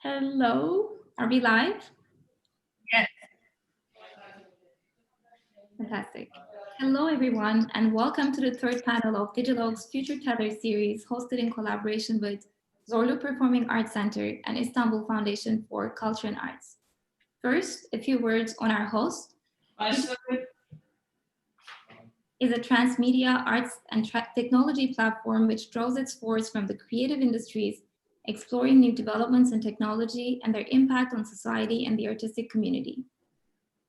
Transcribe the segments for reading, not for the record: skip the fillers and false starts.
Hello, are we live? Yes. Fantastic. Hello, everyone, and welcome to the third panel of Digilog's Future Teller series, hosted in collaboration with Zorlu Performing Arts Center and Istanbul Foundation for Culture and Arts. First, a few words on our host. Is a transmedia arts and technology platform which draws its force from the creative industries, exploring new developments in technology and their impact on society and the artistic community.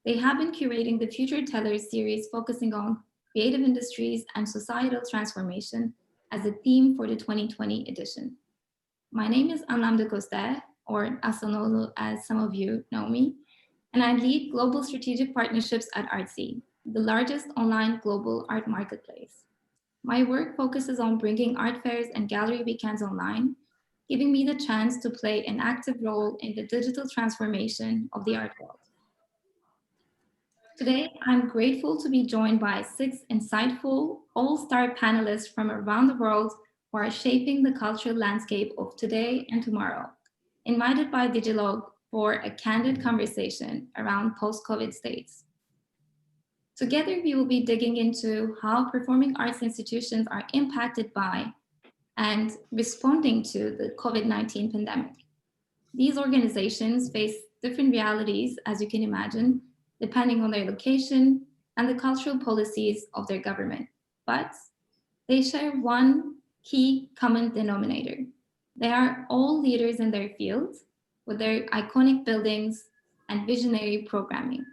They have been curating the Future Tellers series, focusing on creative industries and societal transformation as a theme for the 2020 edition. My name is Anlam de Coster, or Asanolu as some of you know me, and I lead global strategic partnerships at Artsy, the largest online global art marketplace. My work focuses on bringing art fairs and gallery weekends online, giving me the chance to play an active role in the digital transformation of the art world. Today, I'm grateful to be joined by 6 insightful, all-star panelists from around the world who are shaping the cultural landscape of today and tomorrow, invited by Digilog for a candid conversation around post-COVID states. Together, we will be digging into how performing arts institutions are impacted by and responding to the COVID-19 pandemic. These organizations face different realities, as you can imagine, depending on their location and the cultural policies of their government. But they share one key common denominator. They are all leaders in their fields with their iconic buildings and visionary programming.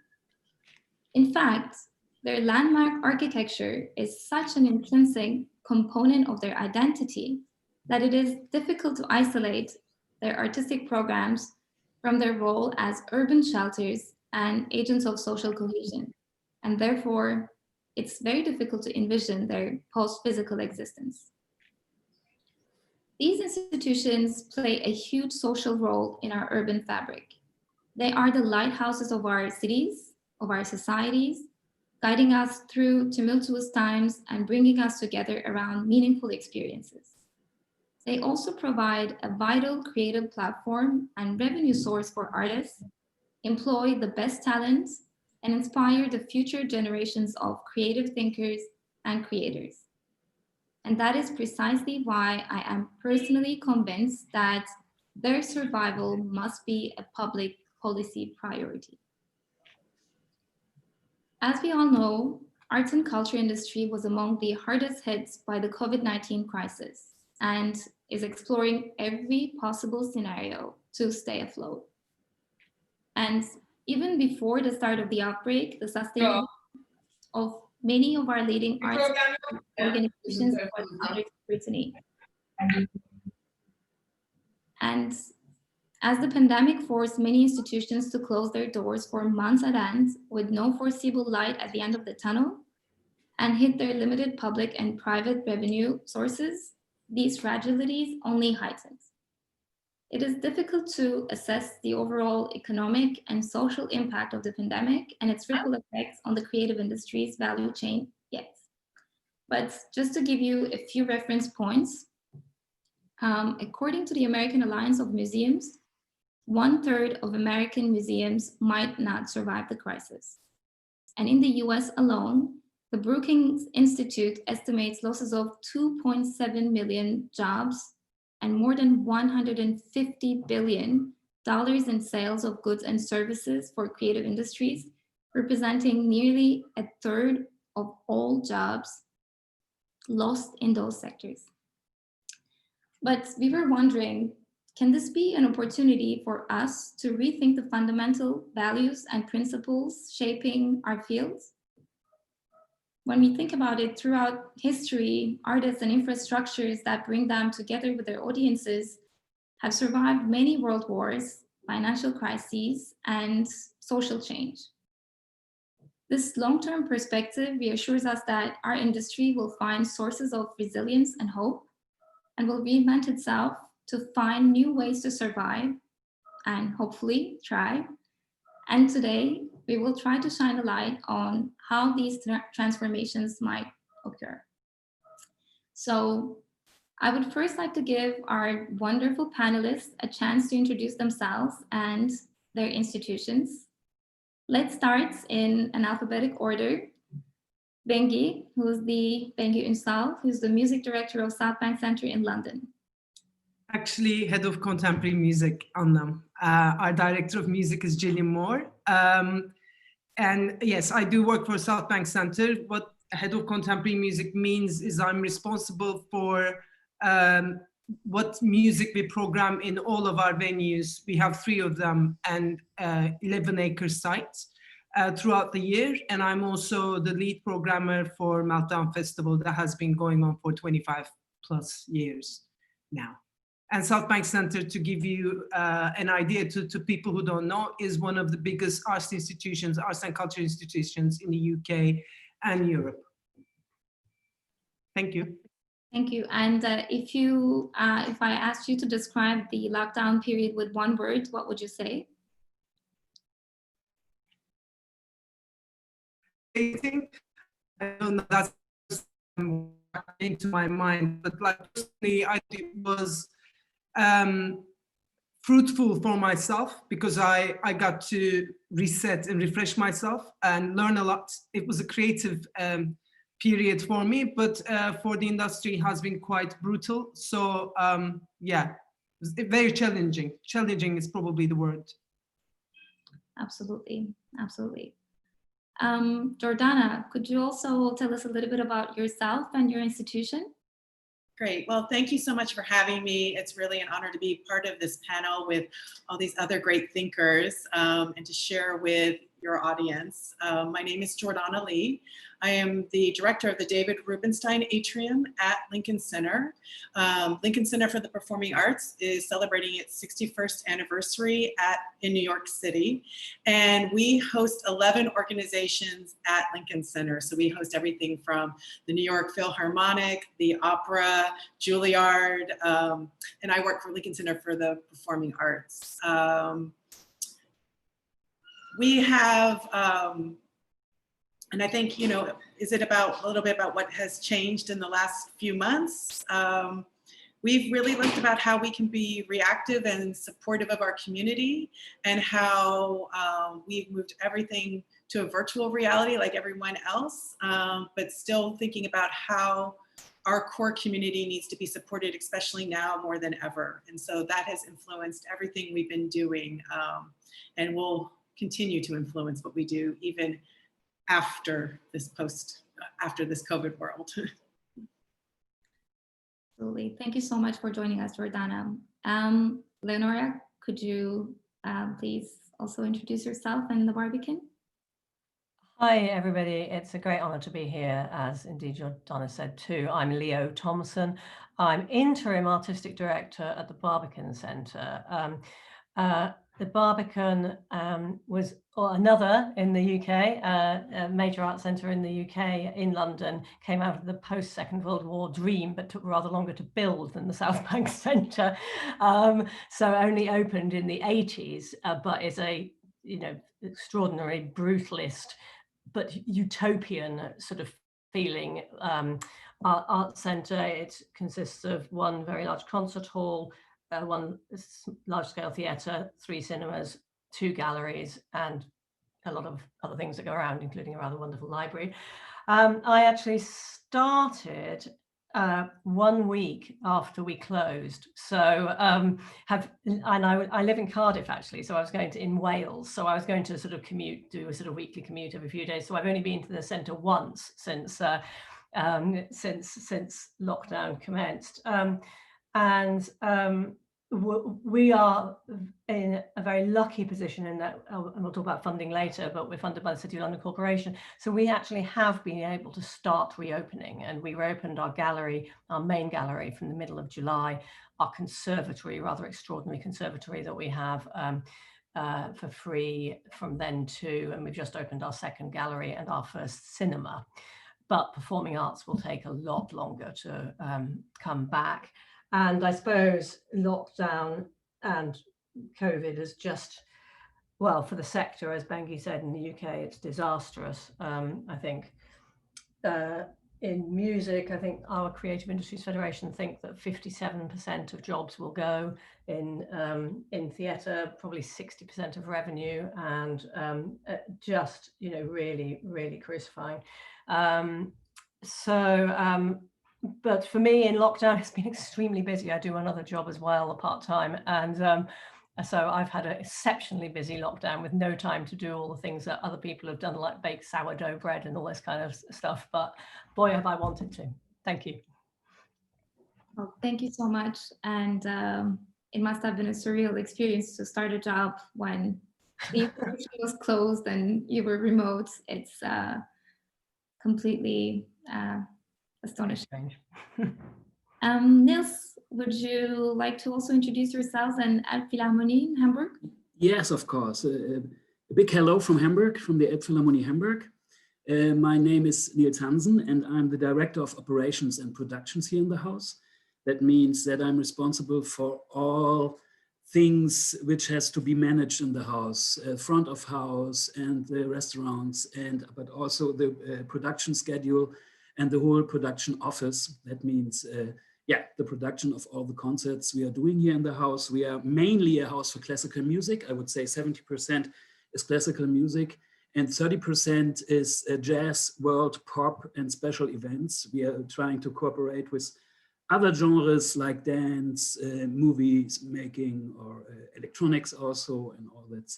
In fact, their landmark architecture is such an intrinsic component of their identity that it is difficult to isolate their artistic programs from their role as urban shelters and agents of social cohesion. And therefore, it's very difficult to envision their post-physical existence. These institutions play a huge social role in our urban fabric. They are the lighthouses of our cities, of our societies, guiding us through tumultuous times and bringing us together around meaningful experiences. They also provide a vital creative platform and revenue source for artists, employ the best talents, and inspire the future generations of creative thinkers and creators. And that is precisely why I am personally convinced that their survival must be a public policy priority. As we all know, arts and culture industry was among the hardest hit by the COVID-19 crisis and is exploring every possible scenario to stay afloat. And even before the start of the outbreak, the sustainability of many of our leading arts organizations was under scrutiny. And as the pandemic forced many institutions to close their doors for months at end with no foreseeable light at the end of the tunnel and hit their limited public and private revenue sources, these fragilities only heightened. It is difficult to assess the overall economic and social impact of the pandemic and its ripple effects on the creative industry's value chain yet. But just to give you a few reference points, according to the American Alliance of Museums, 1/3 of American museums might not survive the crisis. And in the US alone, the Brookings Institute estimates losses of 2.7 million jobs and more than $150 billion in sales of goods and services for creative industries, representing nearly 1/3 of all jobs lost in those sectors. But we were wondering, can this be an opportunity for us to rethink the fundamental values and principles shaping our fields? When we think about it, throughout history, artists and infrastructures that bring them together with their audiences have survived many world wars, financial crises, and social change. This long-term perspective reassures us that our industry will find sources of resilience and hope and will reinvent itself to find new ways to survive and hopefully thrive. And today, we will try to shine a light on how these transformations might occur. So I would first like to give our wonderful panelists a chance to introduce themselves and their institutions. Let's start in an alphabetic order. Bengi, Bengi Ünsal, who's the music director of Southbank Center in London. Actually, head of contemporary music, Annam. Our director of music is Jillian Moore. And yes, I do work for Southbank Center. What head of contemporary music means is I'm responsible for what music we program in all of our venues. We have 3 of them and 11-acre sites throughout the year. And I'm also the lead programmer for Meltdown Festival that has been going on for 25 plus years now. And Southbank Center, to give you an idea to people who don't know, is one of the biggest arts institutions, arts and culture institutions in the UK and Europe. Thank you. Thank you. And if I asked you to describe the lockdown period with one word, what would you say? I think, I don't know, that's into my mind, but like personally, I think it was fruitful for myself because I got to reset and refresh myself and learn a lot. It was a creative period for me, but for the industry has been quite brutal. So yeah, very challenging. Challenging is probably the word. Absolutely, absolutely. Jordana, could you also tell us a little bit about yourself and your institution? Great. Well, thank you so much for having me. It's really an honor to be part of this panel with all these other great thinkers and to share with your audience. My name is Jordana Lee. I am the director of the David Rubenstein Atrium at Lincoln Center. Lincoln Center for the Performing Arts is celebrating its 61st anniversary in New York City. And we host 11 organizations at Lincoln Center. So we host everything from the New York Philharmonic, the Opera, Juilliard, and I work for Lincoln Center for the Performing Arts. We have, and I think, you know, is it about a little bit about what has changed in the last few months? We've really looked about how we can be reactive and supportive of our community and how we've moved everything to a virtual reality like everyone else, but still thinking about how our core community needs to be supported, especially now more than ever. And so that has influenced everything we've been doing and will continue to influence what we do even after this COVID world. Absolutely. Thank you so much for joining us, Jordana. Leonora, could you please also introduce yourself and the Barbican? Hi, everybody. It's a great honor to be here, as indeed Jordana said too. I'm Leo Thompson. I'm interim artistic director at the Barbican Center. The Barbican was another in the UK, a major art centre in the UK, in London, came out of the post-Second World War dream, but took rather longer to build than the Southbank Centre. So only opened in the 80s, but is a, you know, extraordinary brutalist, but utopian sort of feeling art centre. It consists of one very large concert hall, one large-scale theatre, 3 cinemas, 2 galleries, and a lot of other things that go around, including a rather wonderful library. I actually started 1 week after we closed. So I live in Cardiff actually, so I was going to in Wales. So I was going to sort of do a sort of weekly commute every few days. So I've only been to the centre once since lockdown commenced. We are in a very lucky position in that, and we'll talk about funding later, but we're funded by the City of London Corporation. So we actually have been able to start reopening, and we reopened our gallery, our main gallery, from the middle of July, our conservatory, rather extraordinary conservatory that we have for free from then too, and we've just opened our second gallery and our first cinema. But performing arts will take a lot longer to come back. And I suppose lockdown and COVID is just, well, for the sector, as Bengi said, in the UK, it's disastrous. I think in music, I think our Creative Industries Federation think that 57% of jobs will go in theatre, probably 60% of revenue, and just, you know, really, really crucifying. But for me in lockdown, it's been extremely busy. I do another job as well, part-time, and so I've had an exceptionally busy lockdown with no time to do all the things that other people have done, like bake sourdough bread and all this kind of stuff. But boy, have I wanted to. Thank you. Well, thank you so much. And it must have been a surreal experience to start a job when the university was closed and you were remote. It's completely astonishing. Nils, would you like to also introduce yourselves and Elbphilharmonie in Hamburg? Yes, of course. A big hello from Hamburg, from the Elbphilharmonie Hamburg. My name is Nils Hansen, and I'm the Director of Operations and Productions here in the house. That means that I'm responsible for all things which has to be managed in the house, front of house and the restaurants, but also the production schedule and the whole production office. That means the production of all the concerts we are doing here in the house. We are mainly a house for classical music. I would say 70% is classical music and 30% is jazz, world, pop, and special events. We are trying to cooperate with other genres like dance, movies making, or electronics also, and all that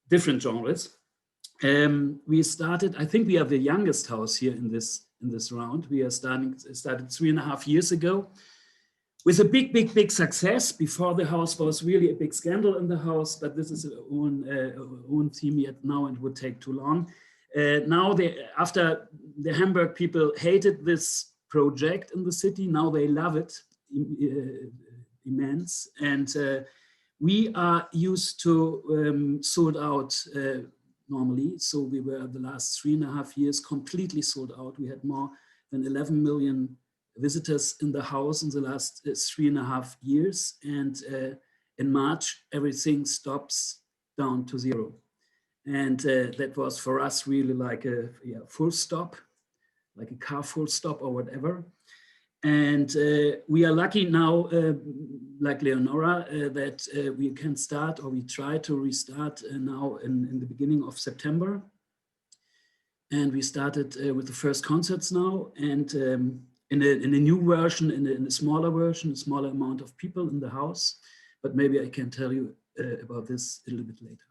different genres. We started, I think we are the youngest house here in this round. We are started 3.5 years ago with a big success. Before the house was really a big scandal in the house, but this is own theme yet now and would take too long. Now, after the Hamburg people hated this project in the city, now they love it immense. And we are used to sold out normally. So we were the last 3.5 years completely sold out. We had more than 11 million visitors in the house in the last 3.5 years. And in March, everything stops down to zero. And that was for us really like a full stop, like a car full stop or whatever. And we are lucky now, like Leonora, that we can start, or we try to restart now in the beginning of September. And we started with the first concerts now, and in a new version, in a smaller version, a smaller amount of people in the house. But maybe I can tell you about this a little bit later.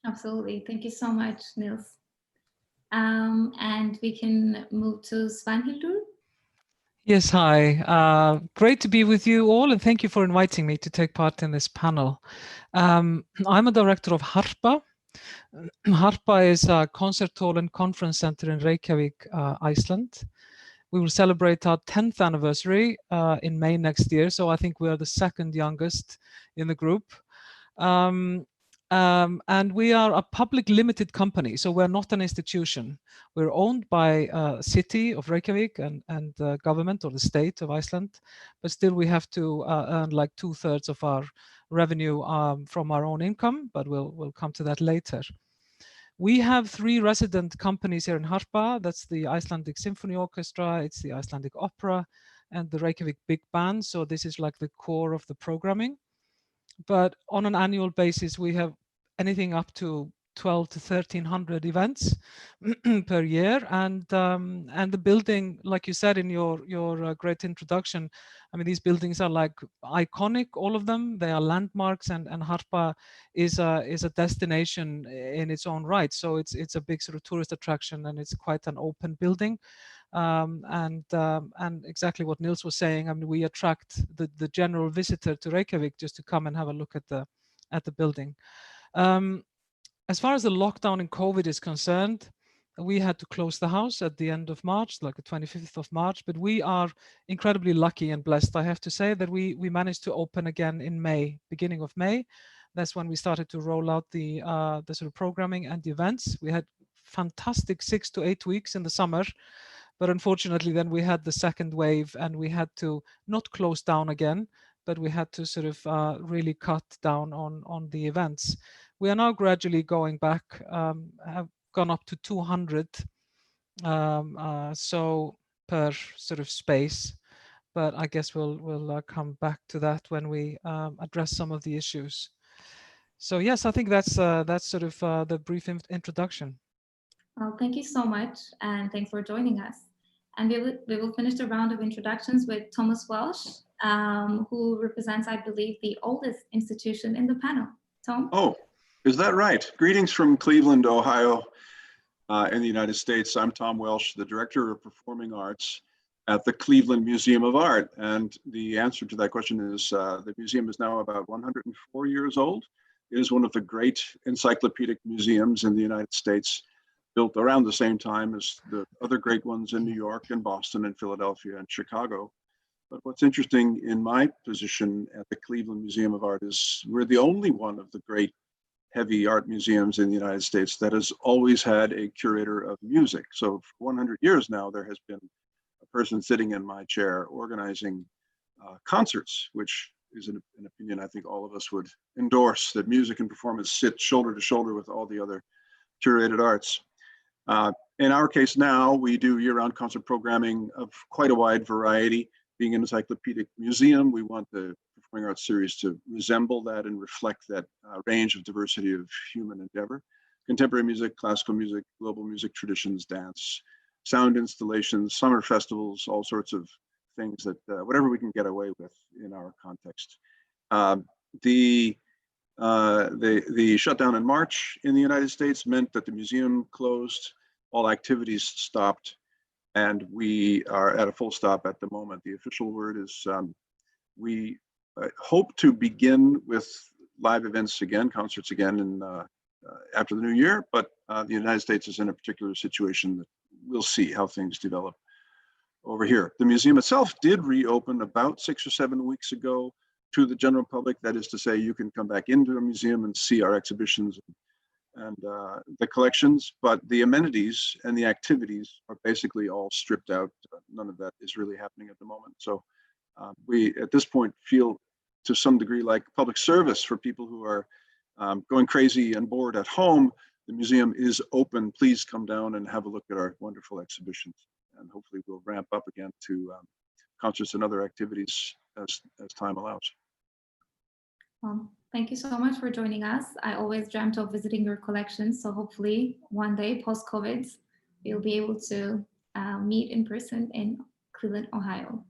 Absolutely. Thank you so much, Nils. And we can move to Svanhildur. Yes, hi. Great to be with you all, and thank you for inviting me to take part in this panel. I'm a director of Harpa. Harpa is a concert hall and conference center in Reykjavik, Iceland. We will celebrate our 10th anniversary in May next year, so I think we are the second youngest in the group. And we are a public limited company, so we're not an institution. We're owned by city of Reykjavik and the government or the state of Iceland, but still we have to earn like 2/3 of our revenue from our own income, but we'll come to that later. We have 3 resident companies here in Harpa. That's the Icelandic Symphony Orchestra, it's the Icelandic Opera, and the Reykjavik Big Band. So this is like the core of the programming. But on an annual basis, we have anything up to 1,200 to 1,300 events per year, and the building, like you said in your great introduction, I mean, these buildings are like iconic, all of them. They are landmarks, and Harpa is a destination in its own right. So it's a big sort of tourist attraction, and it's quite an open building. And exactly what Nils was saying, I mean, we attract the general visitor to Reykjavik just to come and have a look at the building. As far as the lockdown in COVID is concerned, we had to close the house at the end of March, like the 25th of March, but we are incredibly lucky and blessed, I have to say, that we managed to open again in May, beginning of May. That's when we started to roll out the sort of programming and the events. We had fantastic 6 to 8 weeks in the summer, but unfortunately then we had the second wave and we had to not close down again, but we had to sort of really cut down on the events. We are now gradually going back, have gone up to 200. So per sort of space. But I guess we'll come back to that when we address some of the issues. So yes, I think that's sort of the brief introduction. Well, thank you so much, and thanks for joining us. And we will finish the round of introductions with Thomas Welsh, who represents, I believe, the oldest institution in the panel. Tom? Oh, is that right? Greetings from Cleveland, Ohio, in the United States. I'm Tom Welsh, the Director of Performing Arts at the Cleveland Museum of Art. And the answer to that question is the museum is now about 104 years old. It is one of the great encyclopedic museums in the United States, built around the same time as the other great ones in New York and Boston and Philadelphia and Chicago. But what's interesting in my position at the Cleveland Museum of Art is we're the only one of the great heavy art museums in the United States that has always had a curator of music. So for 100 years now, there has been a person sitting in my chair organizing concerts, which is an opinion I think all of us would endorse, that music and performance sit shoulder to shoulder with all the other curated arts. In our case now, we do year-round concert programming of quite a wide variety. Being an encyclopedic museum, we want the Performing Arts series to resemble that and reflect that range of diversity of human endeavor. Contemporary music, classical music, global music traditions, dance, sound installations, summer festivals, all sorts of things that whatever we can get away with in our context. The shutdown in March in the United States meant that the museum closed, all activities stopped, and we are at a full stop at the moment. The official word is we hope to begin with live events again, concerts again in, after the new year, but the United States is in a particular situation that we'll see how things develop over here. The museum itself did reopen about 6 or 7 weeks ago to the general public. That is to say, you can come back into the museum and see our exhibitions and the collections, but the amenities and the activities are basically all stripped out. None of that is really happening at the moment. So we, at this point, feel to some degree like public service for people who are going crazy and bored at home. The museum is open. Please come down and have a look at our wonderful exhibitions. And hopefully we'll ramp up again to concerts and other activities as time allows. Well, thank you so much for joining us. I always dreamt of visiting your collection, so hopefully one day post-COVID, we'll be able to meet in person in Cleveland, Ohio.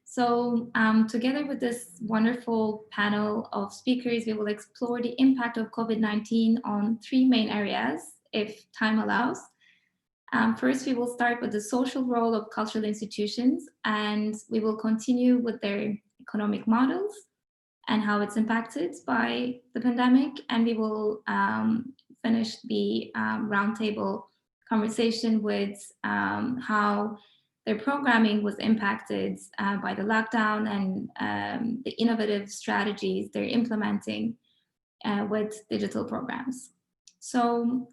So together with this wonderful panel of speakers, we will explore the impact of COVID-19 on 3 main areas, if time allows. First, we will start with the social role of cultural institutions, and we will continue with their economic models and how it's impacted by the pandemic. And we will finish the roundtable conversation with how their programming was impacted by the lockdown and the innovative strategies they're implementing with digital programs. So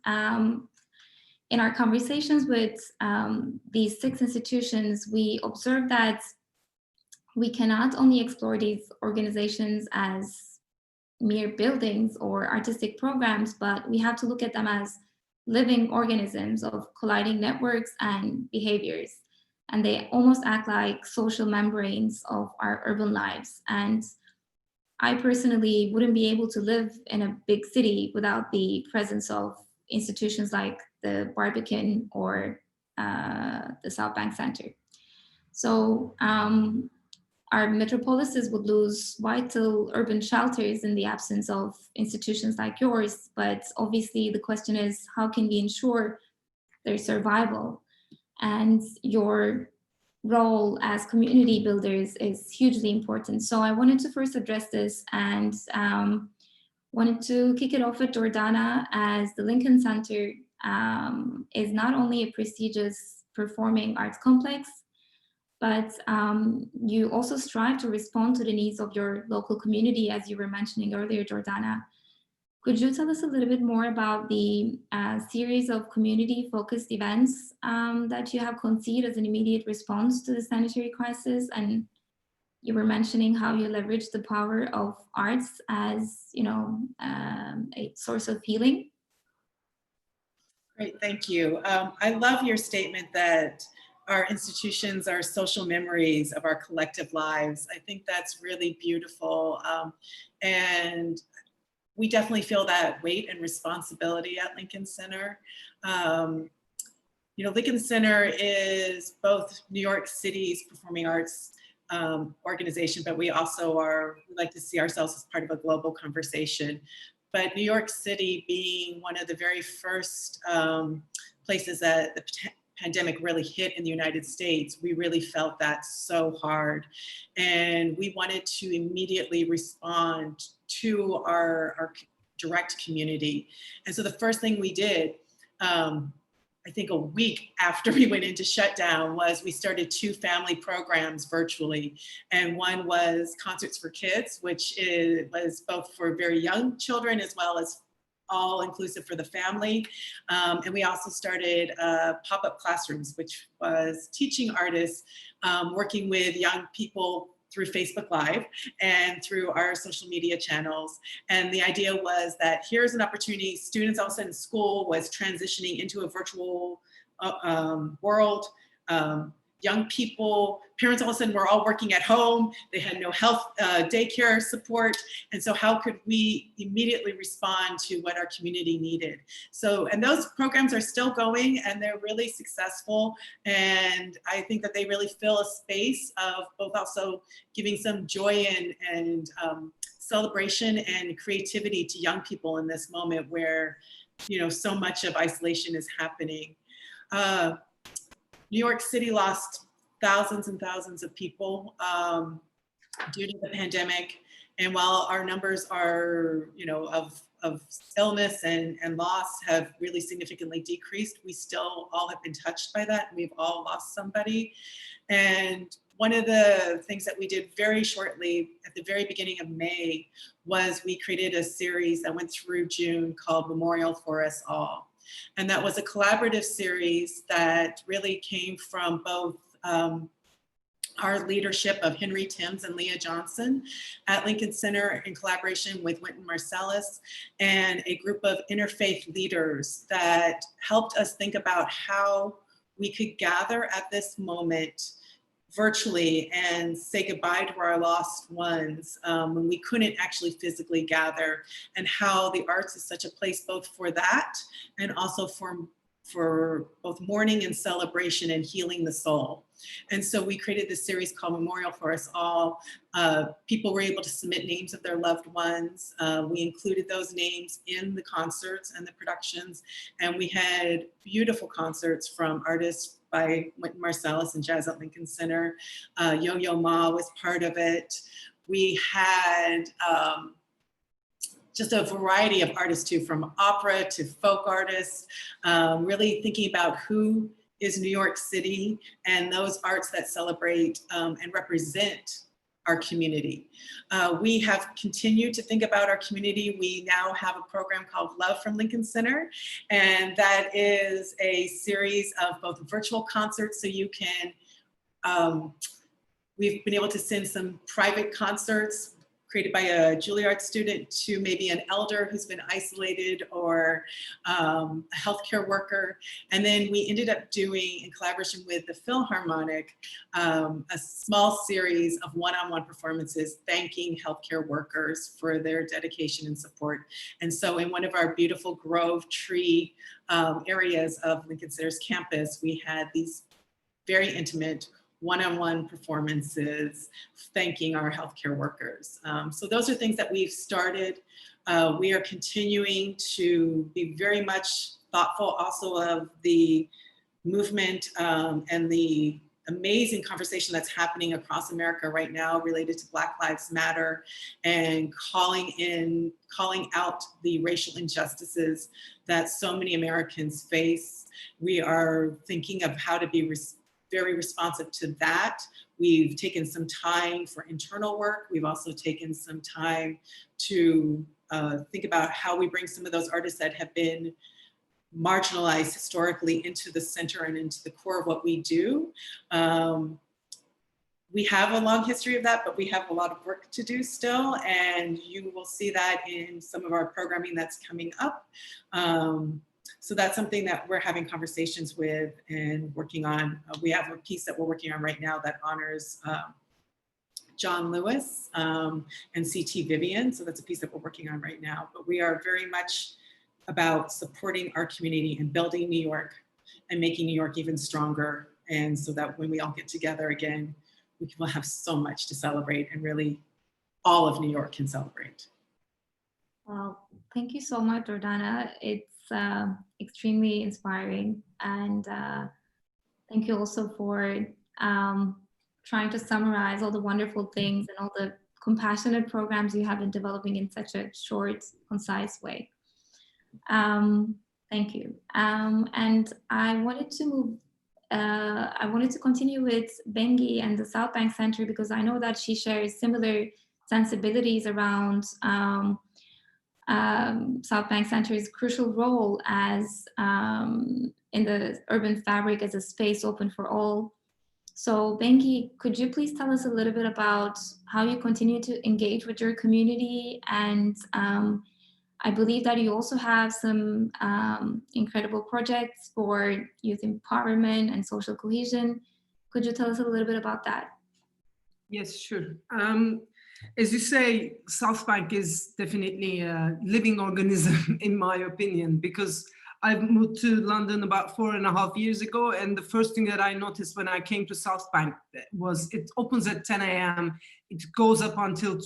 in our conversations with these 6 institutions, we observed that we cannot only explore these organizations as mere buildings or artistic programs, but we have to look at them as living organisms of colliding networks and behaviors. And they almost act like social membranes of our urban lives. And I personally wouldn't be able to live in a big city without the presence of institutions like the Barbican or the Southbank Center. So our metropolises would lose vital urban shelters in the absence of institutions like yours. But obviously the question is, how can we ensure their survival? And your role as community builders is hugely important. So I wanted to first address this and wanted to kick it off with Jordana, as the Lincoln Center is not only a prestigious performing arts complex, but you also strive to respond to the needs of your local community, as you were mentioning earlier, Jordana. Could you tell us a little bit more about the series of community-focused events that you have conceived as an immediate response to the sanitary crisis? And you were mentioning how you leverage the power of arts as, you know, a source of healing. Great, thank you. I love your statement that our institutions are social memories of our collective lives. I think that's really beautiful. And we definitely feel that weight and responsibility at Lincoln Center. You know, Lincoln Center is both New York City's performing arts organization, but we also we like to see ourselves as part of a global conversation. But New York City being one of the very first places that the pandemic really hit in the United States, we really felt that so hard. And we wanted to immediately respond to our direct community. And so the first thing we did, I think a week after we went into shutdown, was we started 2 family programs virtually. And one was Concerts for Kids, which was both for very young children as well as all inclusive for the family. And we also started pop-up classrooms, which was teaching artists, working with young people through Facebook Live and through our social media channels. And the idea was that here's an opportunity. Students all of a sudden, school was transitioning into a virtual world. Young people, parents all of a sudden were all working at home. They had no health daycare support. And so how could we immediately respond to what our community needed? So, and those programs are still going and they're really successful. And I think that they really fill a space of both also giving some joy and celebration and creativity to young people in this moment where, you know, so much of isolation is happening. New York City lost thousands and thousands of people due to the pandemic. And while our numbers are, you know, of illness and loss have really significantly decreased, we still all have been touched by that. We've all lost somebody. And one of the things that we did very shortly at the very beginning of May was we created a series that went through June called Memorial for Us All. And that was a collaborative series that really came from both our leadership of Henry Timms and Leah Johnson at Lincoln Center in collaboration with Wynton Marsalis and a group of interfaith leaders that helped us think about how we could gather at this moment virtually and say goodbye to our lost ones when we couldn't actually physically gather, and how the arts is such a place both for that and also for both mourning and celebration and healing the soul. And so we created this series called Memorial for Us All. People were able to submit names of their loved ones. We included those names in the concerts and the productions. And we had beautiful concerts from artists by Wynton Marsalis and Jazz at Lincoln Center. Yo-Yo Ma was part of it. We had just a variety of artists too, from opera to folk artists, really thinking about who is New York City and those arts that celebrate and represent our community. We have continued to think about our community. We now have a program called Love from Lincoln Center, and that is a series of both virtual concerts, so you can, we've been able to send some private concerts created by a Juilliard student to maybe an elder who's been isolated or a healthcare worker. And then we ended up doing, in collaboration with the Philharmonic, a small series of one-on-one performances thanking healthcare workers for their dedication and support. And so in one of our beautiful grove tree areas of Lincoln Center's campus, we had these very intimate one-on-one performances thanking our healthcare workers. So those are things that we've started. We are continuing to be very much thoughtful also of the movement and the amazing conversation that's happening across America right now related to Black Lives Matter, and calling out the racial injustices that so many Americans face. We are thinking of how to be very responsive to that. We've taken some time for internal work. We've also taken some time to think about how we bring some of those artists that have been marginalized historically into the center and into the core of what we do. We have a long history of that, but we have a lot of work to do still, and you will see that in some of our programming that's coming up. So that's something that we're having conversations with and working on. We have a piece that we're working on right now that honors John Lewis and C.T. Vivian. So that's a piece that we're working on right now. But we are very much about supporting our community and building New York and making New York even stronger. And so that when we all get together again, we will have so much to celebrate, and really all of New York can celebrate. Well, thank you so much, Jordana. It's extremely inspiring. And thank you also for trying to summarize all the wonderful things and all the compassionate programs you have been developing in such a short, concise way. Thank you. And I wanted to continue with Bengi and the Southbank Center, because I know that she shares similar sensibilities around Southbank Center's crucial role as in the urban fabric as a space open for all. So Bengi, could you please tell us a little bit about how you continue to engage with your community? And I believe that you also have some incredible projects for youth empowerment and social cohesion. Could you tell us a little bit about that? Yes, sure. As you say, Southbank is definitely a living organism, in my opinion, because I've moved to London about 4.5 years ago, and the first thing that I noticed when I came to Southbank was it opens at 10 a.m. It goes up until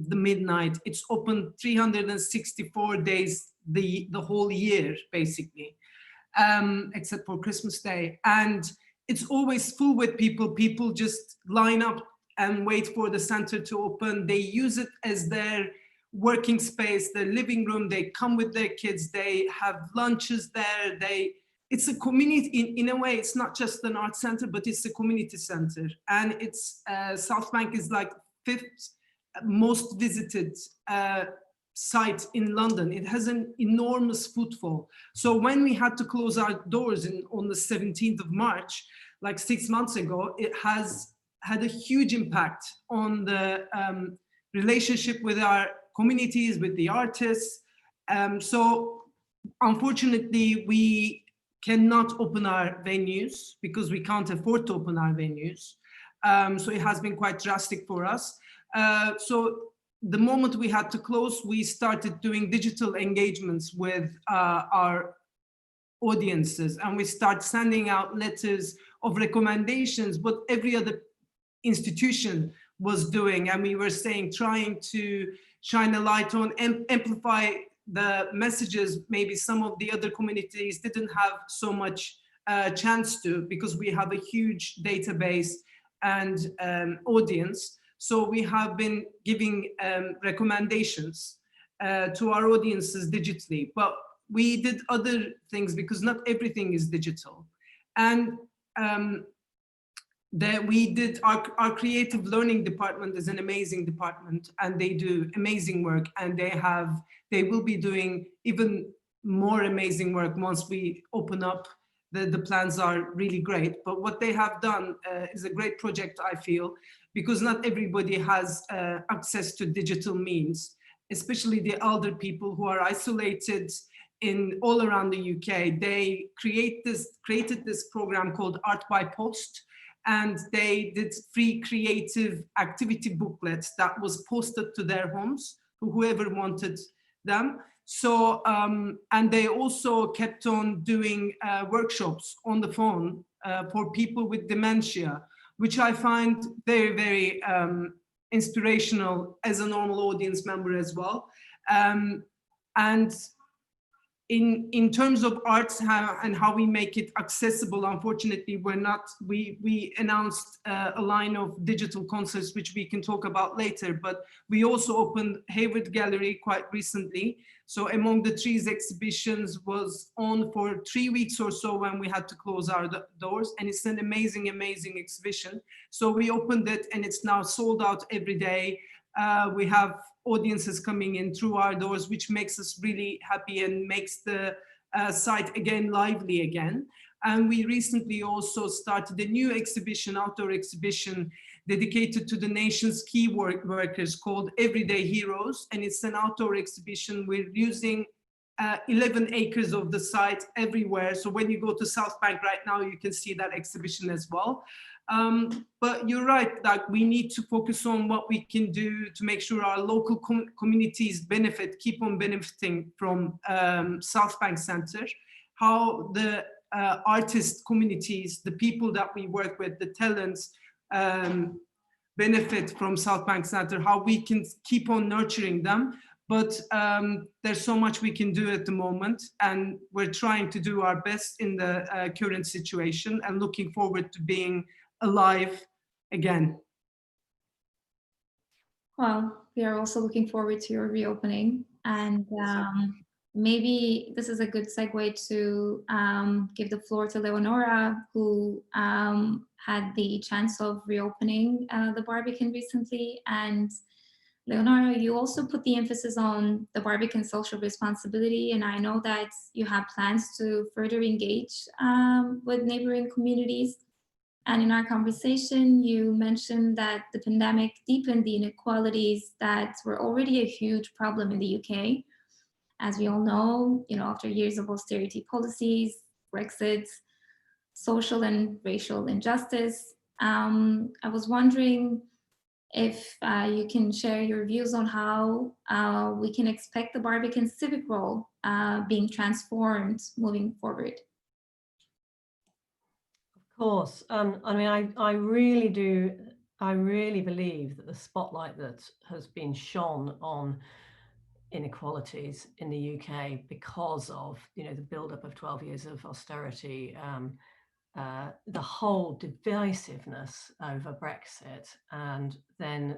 the midnight. It's open 364 days the whole year, basically, except for Christmas Day. And it's always full with people. People just line up and wait for the center to open. They use it as their working space, their living room. They come with their kids. They have lunches there. It's a community, in a way. It's not just an art center, but it's a community center. And it's Southbank is like 5th most visited site in London. It has an enormous footfall. So when we had to close our doors on the 17th of March, like 6 months ago, it has had a huge impact on the relationship with our communities, with the artists. So unfortunately, we cannot open our venues because we can't afford to open our venues. So it has been quite drastic for us. So the moment we had to close, we started doing digital engagements with our audiences, and we start sending out letters of recommendations, what every other institution was doing. And we were saying, trying to shine a light on and amplify the messages maybe some of the other communities didn't have so much chance to, because we have a huge database and audience. So we have been giving recommendations to our audiences digitally, but we did other things because not everything is digital. And that we did our creative learning department is an amazing department, and they do amazing work, and they will be doing even more amazing work once we open up. The plans are really great, but what they have done is a great project, I feel, because not everybody has access to digital means, especially the elder people who are isolated all around the UK. They created this program called Art by Post, and they did free creative activity booklets that was posted to their homes for whoever wanted them. So, and they also kept on doing workshops on the phone for people with dementia, which I find very, very inspirational as a normal audience member as well. And in terms of arts and how we make it accessible, unfortunately, we announced a line of digital concerts, which we can talk about later, but we also opened Hayward Gallery quite recently. So Among the Trees exhibitions was on for 3 weeks or so when we had to close our doors, and it's an amazing, amazing exhibition. So we opened it and it's now sold out every day. We have audiences coming in through our doors, which makes us really happy and makes the site again lively again. And we recently also started a new exhibition, outdoor exhibition, dedicated to the nation's key workers called Everyday Heroes. And it's an outdoor exhibition. We're using 11 acres of the site everywhere. So when you go to Southbank right now, you can see that exhibition as well. But you're right, like we need to focus on what we can do to make sure our local communities keep on benefiting from Southbank Center, how the artist communities, the people that we work with, the talents, benefit from Southbank Center, how we can keep on nurturing them. But there's so much we can do at the moment, and we're trying to do our best in the current situation and looking forward to being alive again. Well, we are also looking forward to your reopening, and maybe this is a good segue to give the floor to Leonora, who had the chance of reopening the Barbican recently. And Leonora, you also put the emphasis on the Barbican social responsibility, and I know that you have plans to further engage with neighboring communities. And in our conversation, you mentioned that the pandemic deepened the inequalities that were already a huge problem in the UK. As we all know, after years of austerity policies, Brexit, social and racial injustice. I was wondering if you can share your views on how we can expect the Barbican civic role being transformed moving forward. Of course. I mean, I really believe that the spotlight that has been shone on inequalities in the UK because of the build-up of 12 years of austerity, the whole divisiveness over Brexit, and then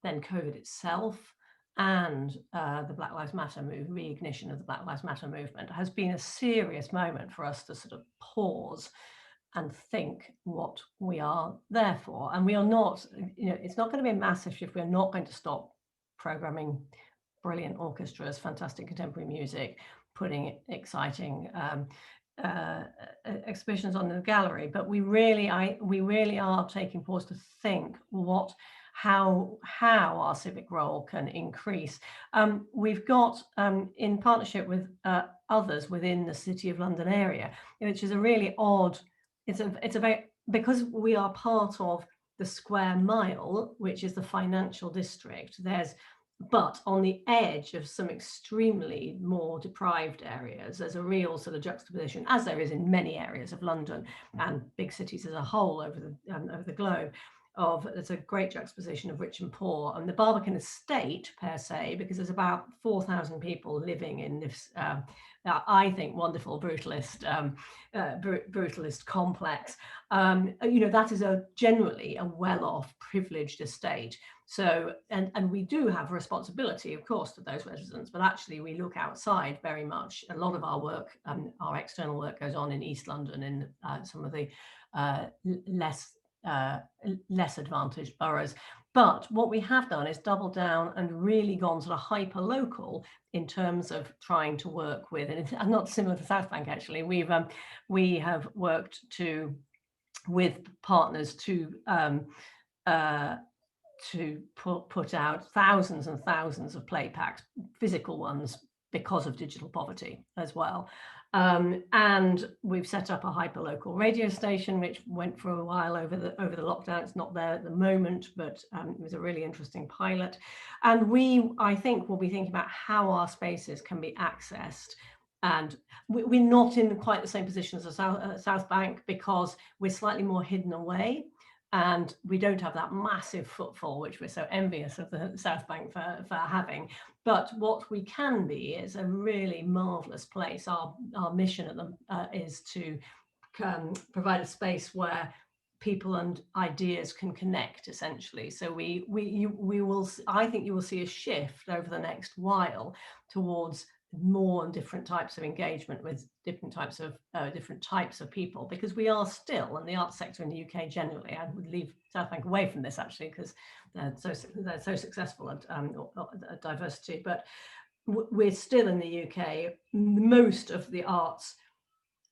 COVID itself, and the Black Lives Matter reignition of the Black Lives Matter movement has been a serious moment for us to sort of pause and think what we are there for. And we are not, it's not going to be a massive shift. We're not going to stop programming brilliant orchestras, fantastic contemporary music, putting exciting exhibitions on the gallery. But we really are taking pause to think how our civic role can increase. We've got, in partnership with others within the City of London area, which is a really odd, it's a very, because we are part of the square mile, which is the financial district, but on the edge of some extremely more deprived areas, there's a real sort of juxtaposition, as there is in many areas of London and big cities as a whole over the globe, there's a great juxtaposition of rich and poor. And the Barbican estate per se, because there's about 4,000 people living in this, I think, wonderful brutalist complex. That is generally a well-off, privileged estate. So, and we do have a responsibility, of course, to those residents, but actually we look outside very much. A lot of our work, our external work, goes on in East London, in some of the less advantaged boroughs. But what we have done is doubled down and really gone sort of hyper-local in terms of trying to work with, and it's not similar to Southbank actually. We have worked with partners to put out thousands and thousands of play packs, physical ones, because of digital poverty as well. And we've set up a hyperlocal radio station, which went for a while over the lockdown. It's not there at the moment, but it was a really interesting pilot. And I think we'll be thinking about how our spaces can be accessed. And we're not in quite the same position as Southbank, because we're slightly more hidden away. And we don't have that massive footfall, which we're so envious of the Southbank for having. But what we can be is a really marvelous place. Our mission at them is to provide a space where people and ideas can connect, essentially. So we will. I think you will see a shift over the next while towards more and different types of engagement with different types of people, because we are still, and the arts sector in the UK generally, I would leave Southbank away from this actually, because they're so successful at diversity, but we're still in the UK, most of the arts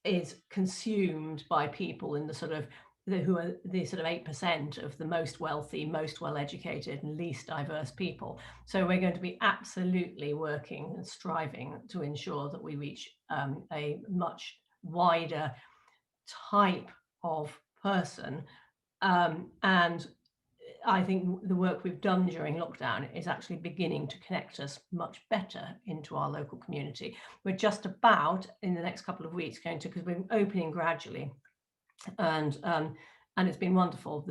is consumed by people in the sort of who are the sort of 8% of the most wealthy, most well-educated and least diverse people. So we're going to be absolutely working and striving to ensure that we reach a much wider type of person. And I think the work we've done during lockdown is actually beginning to connect us much better into our local community. We're just about, in the next couple of weeks, going to, because we're opening gradually, and it's been wonderful.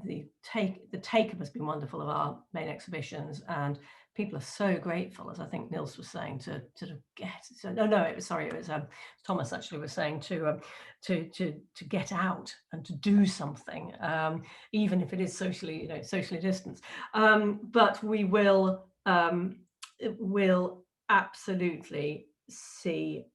The take-up has been wonderful of our main exhibitions, and people are so grateful, as I think Nils was saying, to sort of get. So it was Thomas actually was saying to get out and to do something, even if it is socially distanced. But we will absolutely see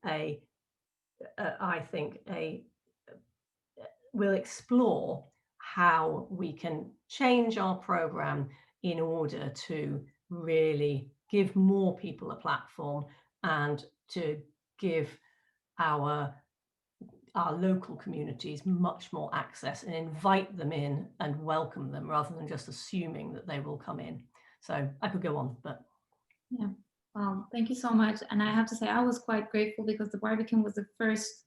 we'll explore how we can change our program in order to really give more people a platform and to give our local communities much more access and invite them in and welcome them rather than just assuming that they will come in. So I could go on, but yeah. Well, thank you so much. And I have to say, I was quite grateful because the Barbican was the first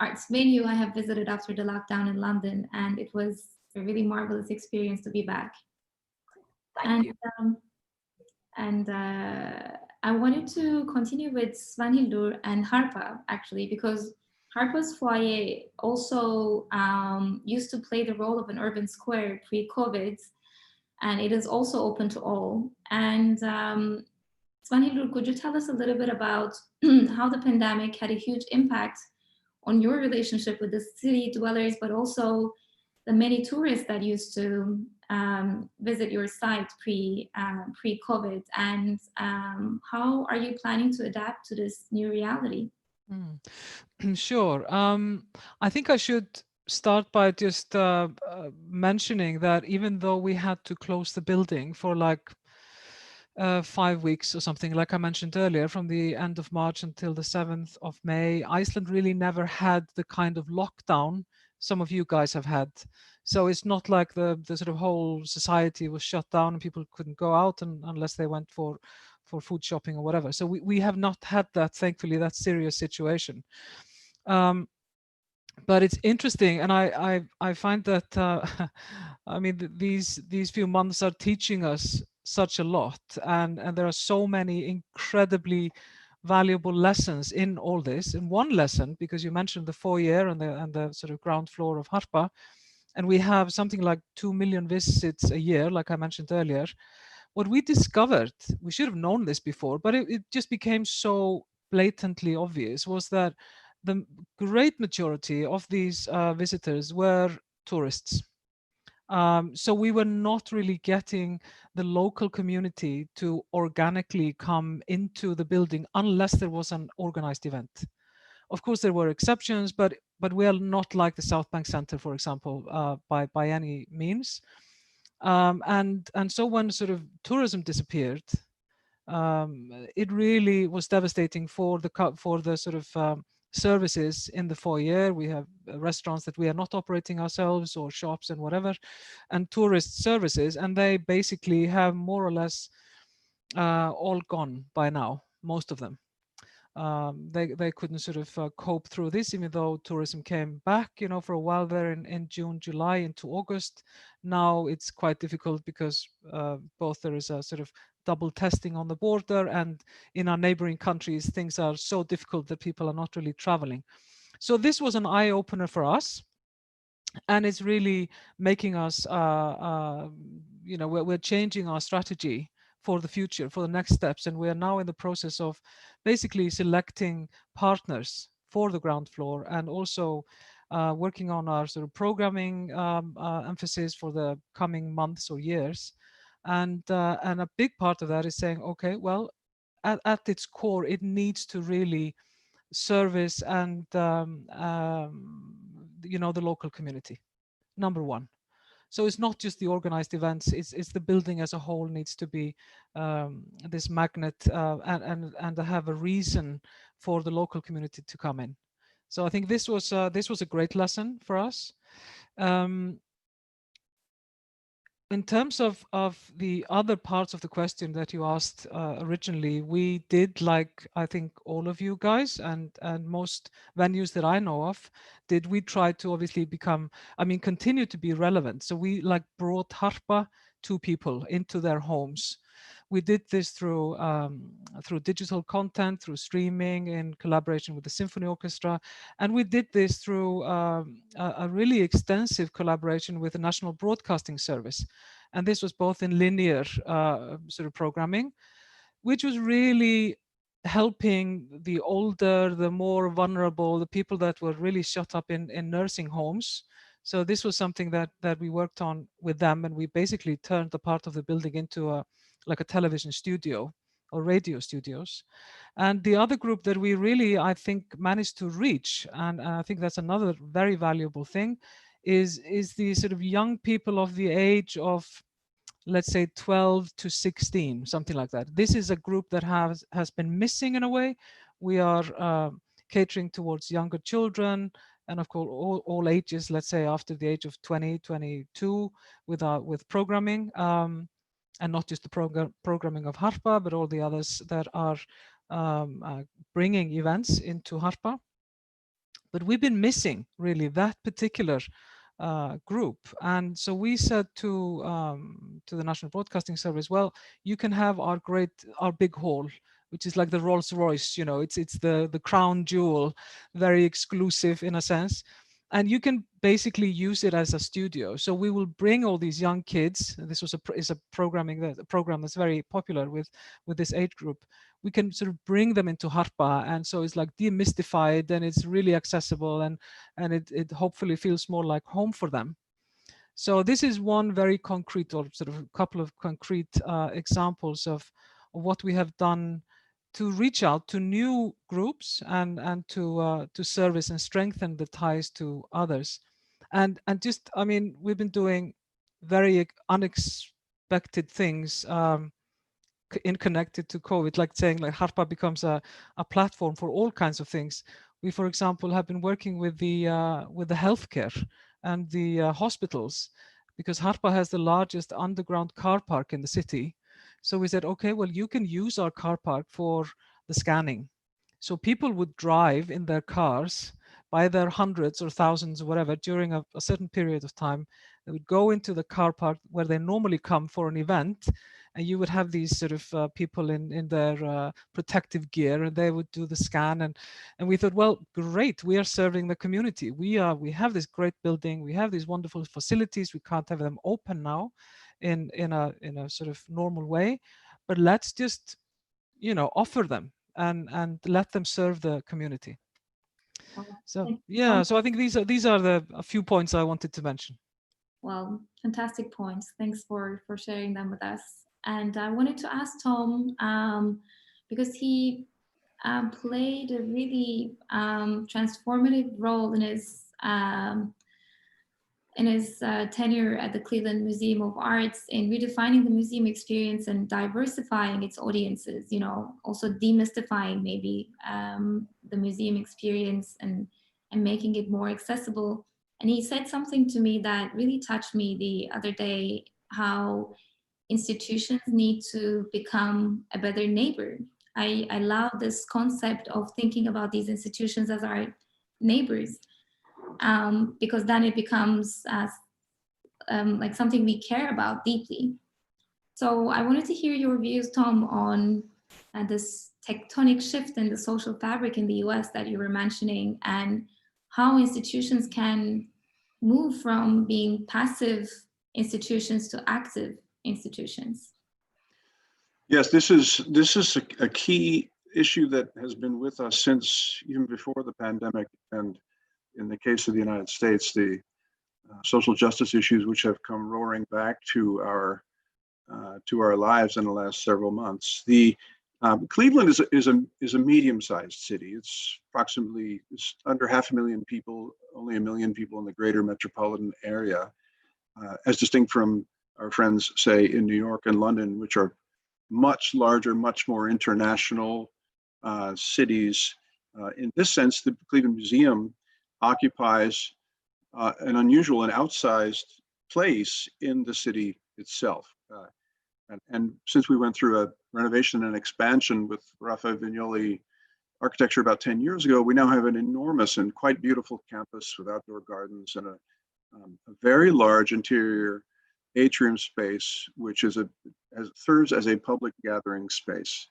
arts venue I have visited after the lockdown in London, and it was a really marvelous experience to be back. Thank you. I wanted to continue with Svanhildur and Harpa, actually, because Harpa's foyer also used to play the role of an urban square pre-COVID, and it is also open to all. And Svanhildur, could you tell us a little bit about how the pandemic had a huge impact on your relationship with the city dwellers, but also the many tourists that used to visit your site pre-COVID, and how are you planning to adapt to this new reality? Sure. I think I should start by just mentioning that even though we had to close the building for like 5 weeks or something, like I mentioned earlier, from the end of March until the 7th of May, Iceland really never had the kind of lockdown some of you guys have had. So it's not like the sort of whole society was shut down and people couldn't go out unless they went for food shopping or whatever. So we have not had that, thankfully, that serious situation. But it's interesting, and I find that I mean these few months are teaching us such a lot, and there are so many incredibly valuable lessons in all this. And one lesson, because you mentioned the foyer and the sort of ground floor of Harpa, and we have something like 2 million visits a year, like I mentioned earlier. What we discovered, we should have known this before, but it just became so blatantly obvious, was that the great majority of these visitors were tourists. So we were not really getting the local community to organically come into the building unless there was an organized event. Of course, there were exceptions, but we are not like the Southbank Center, for example, by any means. And so when sort of tourism disappeared, it really was devastating for the sort of services in the foyer. We have restaurants that we are not operating ourselves, or shops and whatever, and tourist services, and they basically have more or less all gone by now, most of them. They couldn't sort of cope through this, even though tourism came back, for a while there in June, July into August. Now it's quite difficult because both there is a sort of double testing on the border, and in our neighboring countries, things are so difficult that people are not really traveling. So this was an eye-opener for us, and it's really making us, we're changing our strategy for the future, for the next steps. And we are now in the process of basically selecting partners for the ground floor, and also working on our sort of programming emphasis for the coming months or years. And a big part of that is saying, okay, well, at its core, it needs to really service and the local community, number one. So it's not just the organized events, it's the building as a whole needs to be this magnet and have a reason for the local community to come in. So I think this was a great lesson for us. In terms of the other parts of the question that you asked originally, we did, like I think all of you guys and most venues that I know of, we tried to obviously continue to be relevant. So we brought harpa to people into their homes. We did this through digital content, through streaming, in collaboration with the Symphony Orchestra, and we did this through a really extensive collaboration with the National Broadcasting Service, and this was both in linear sort of programming, which was really helping the older, the more vulnerable, the people that were really shut up in nursing homes. So this was something that we worked on with them, and we basically turned the part of the building into a television studio or radio studios. And the other group that we really, I think, managed to reach, and I think that's another very valuable thing, is the sort of young people of the age of, let's say, 12 to 16, something like that. This is a group that has been missing in a way. We are catering towards younger children, and of course all ages, let's say after the age of 20, 22, with programming, and not just the programming of harpa, but all the others that are bringing events into harpa. But we've been missing really that particular group, and so we said to the National Broadcasting Service, well, you can have our big hall, which is like the Rolls Royce, you know, it's the crown jewel, very exclusive in a sense, and you can basically use it as a studio. So we will bring all these young kids. This is a program that's very popular with this age group. We can sort of bring them into harpa, and so it's like demystified, and it's really accessible, and it hopefully feels more like home for them. So this is one very concrete, or sort of a couple of concrete examples of what we have done to reach out to new groups and to service and strengthen the ties to others. And just, I mean, we've been doing very unexpected things in connected to COVID, like saying like harpa becomes a platform for all kinds of things. We, for example, have been working with the healthcare and the hospitals, because harpa has the largest underground car park in the city. So we said, okay, well, you can use our car park for the scanning. So people would drive in their cars by their hundreds or thousands or whatever during a certain period of time. They would go into the car park where they normally come for an event, and you would have these sort of people in their protective gear, and they would do the scan. And we thought, well, great, we are serving the community. We have this great building, we have these wonderful facilities. We can't have them open now in a sort of normal way, but let's just, you know, offer them and let them serve the community. So yeah, so I think these are a few points I wanted to mention. Well, fantastic points. Thanks for sharing them with us. And I wanted to ask Tom, because he played a really transformative role in his tenure at the Cleveland Museum of Arts in redefining the museum experience and diversifying its audiences, you know, also demystifying maybe the museum experience and making it more accessible. And he said something to me that really touched me the other day, how institutions need to become a better neighbor. I love this concept of thinking about these institutions as our neighbors, because then it becomes like something we care about deeply. So I wanted to hear your views, Tom, on this tectonic shift in the social fabric in the US that you were mentioning, and how institutions can move from being passive institutions to active institutions. Yes, this is a key issue that has been with us since even before the pandemic, and in the case of the United States, the social justice issues which have come roaring back to our lives in the last several months. The Cleveland is a medium-sized city. It's under 500,000 people, only 1 million people in the greater metropolitan area, as distinct from our friends, say, in New York and London, which are much larger, much more international cities. In this sense, the Cleveland Museum occupies an unusual and outsized place in the city itself. And since we went through a renovation and expansion with Raffaele Vignoli architecture about 10 years ago, we now have an enormous and quite beautiful campus with outdoor gardens and a very large interior atrium space, which serves as a public gathering space,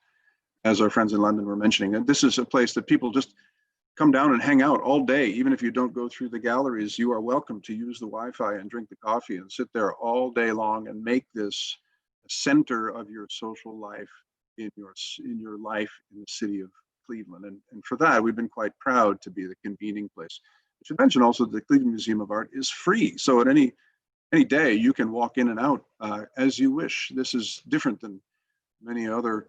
as our friends in London were mentioning. And this is a place that people just come down and hang out all day. Even if you don't go through the galleries, you are welcome to use the Wi-Fi and drink the coffee and sit there all day long and make this a center of your social life in your life in the city of Cleveland. And for that, we've been quite proud to be the convening place. I should mention also the Cleveland Museum of Art is free. So at any day, you can walk in and out as you wish. This is different than many other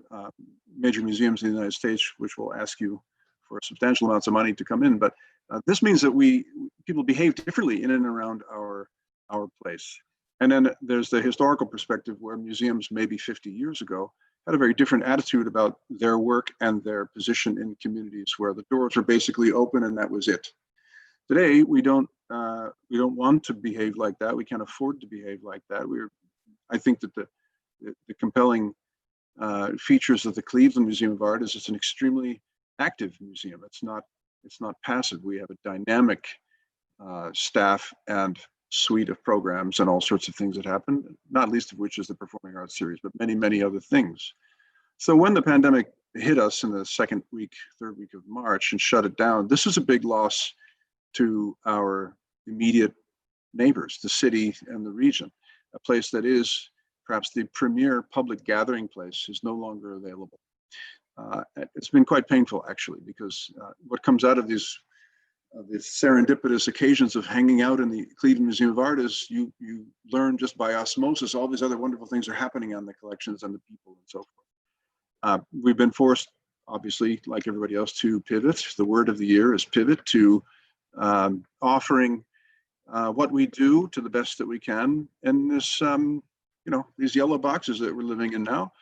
major museums in the United States, which will ask you for substantial amounts of money to come in. But this means that people behave differently in and around our place. And then there's the historical perspective, where museums maybe 50 years ago had a very different attitude about their work and their position in communities, where the doors were basically open and that was it. Today, we don't want to behave like that. We can't afford to behave like that. I think that the compelling features of the Cleveland Museum of Art is it's an extremely active museum. It's not passive. We have a dynamic staff and suite of programs and all sorts of things that happen, not least of which is the Performing Arts Series, but many, many other things. So when the pandemic hit us in the third week of March and shut it down, this is a big loss to our immediate neighbors, the city and the region. A place that is perhaps the premier public gathering place is no longer available. It's been quite painful, actually, because what comes out of these serendipitous occasions of hanging out in the Cleveland Museum of Art is you learn just by osmosis all these other wonderful things are happening on the collections and the people and so forth. We've been forced, obviously, like everybody else, to pivot. The word of the year is pivot, to offering what we do to the best that we can in this, these yellow boxes that we're living in now.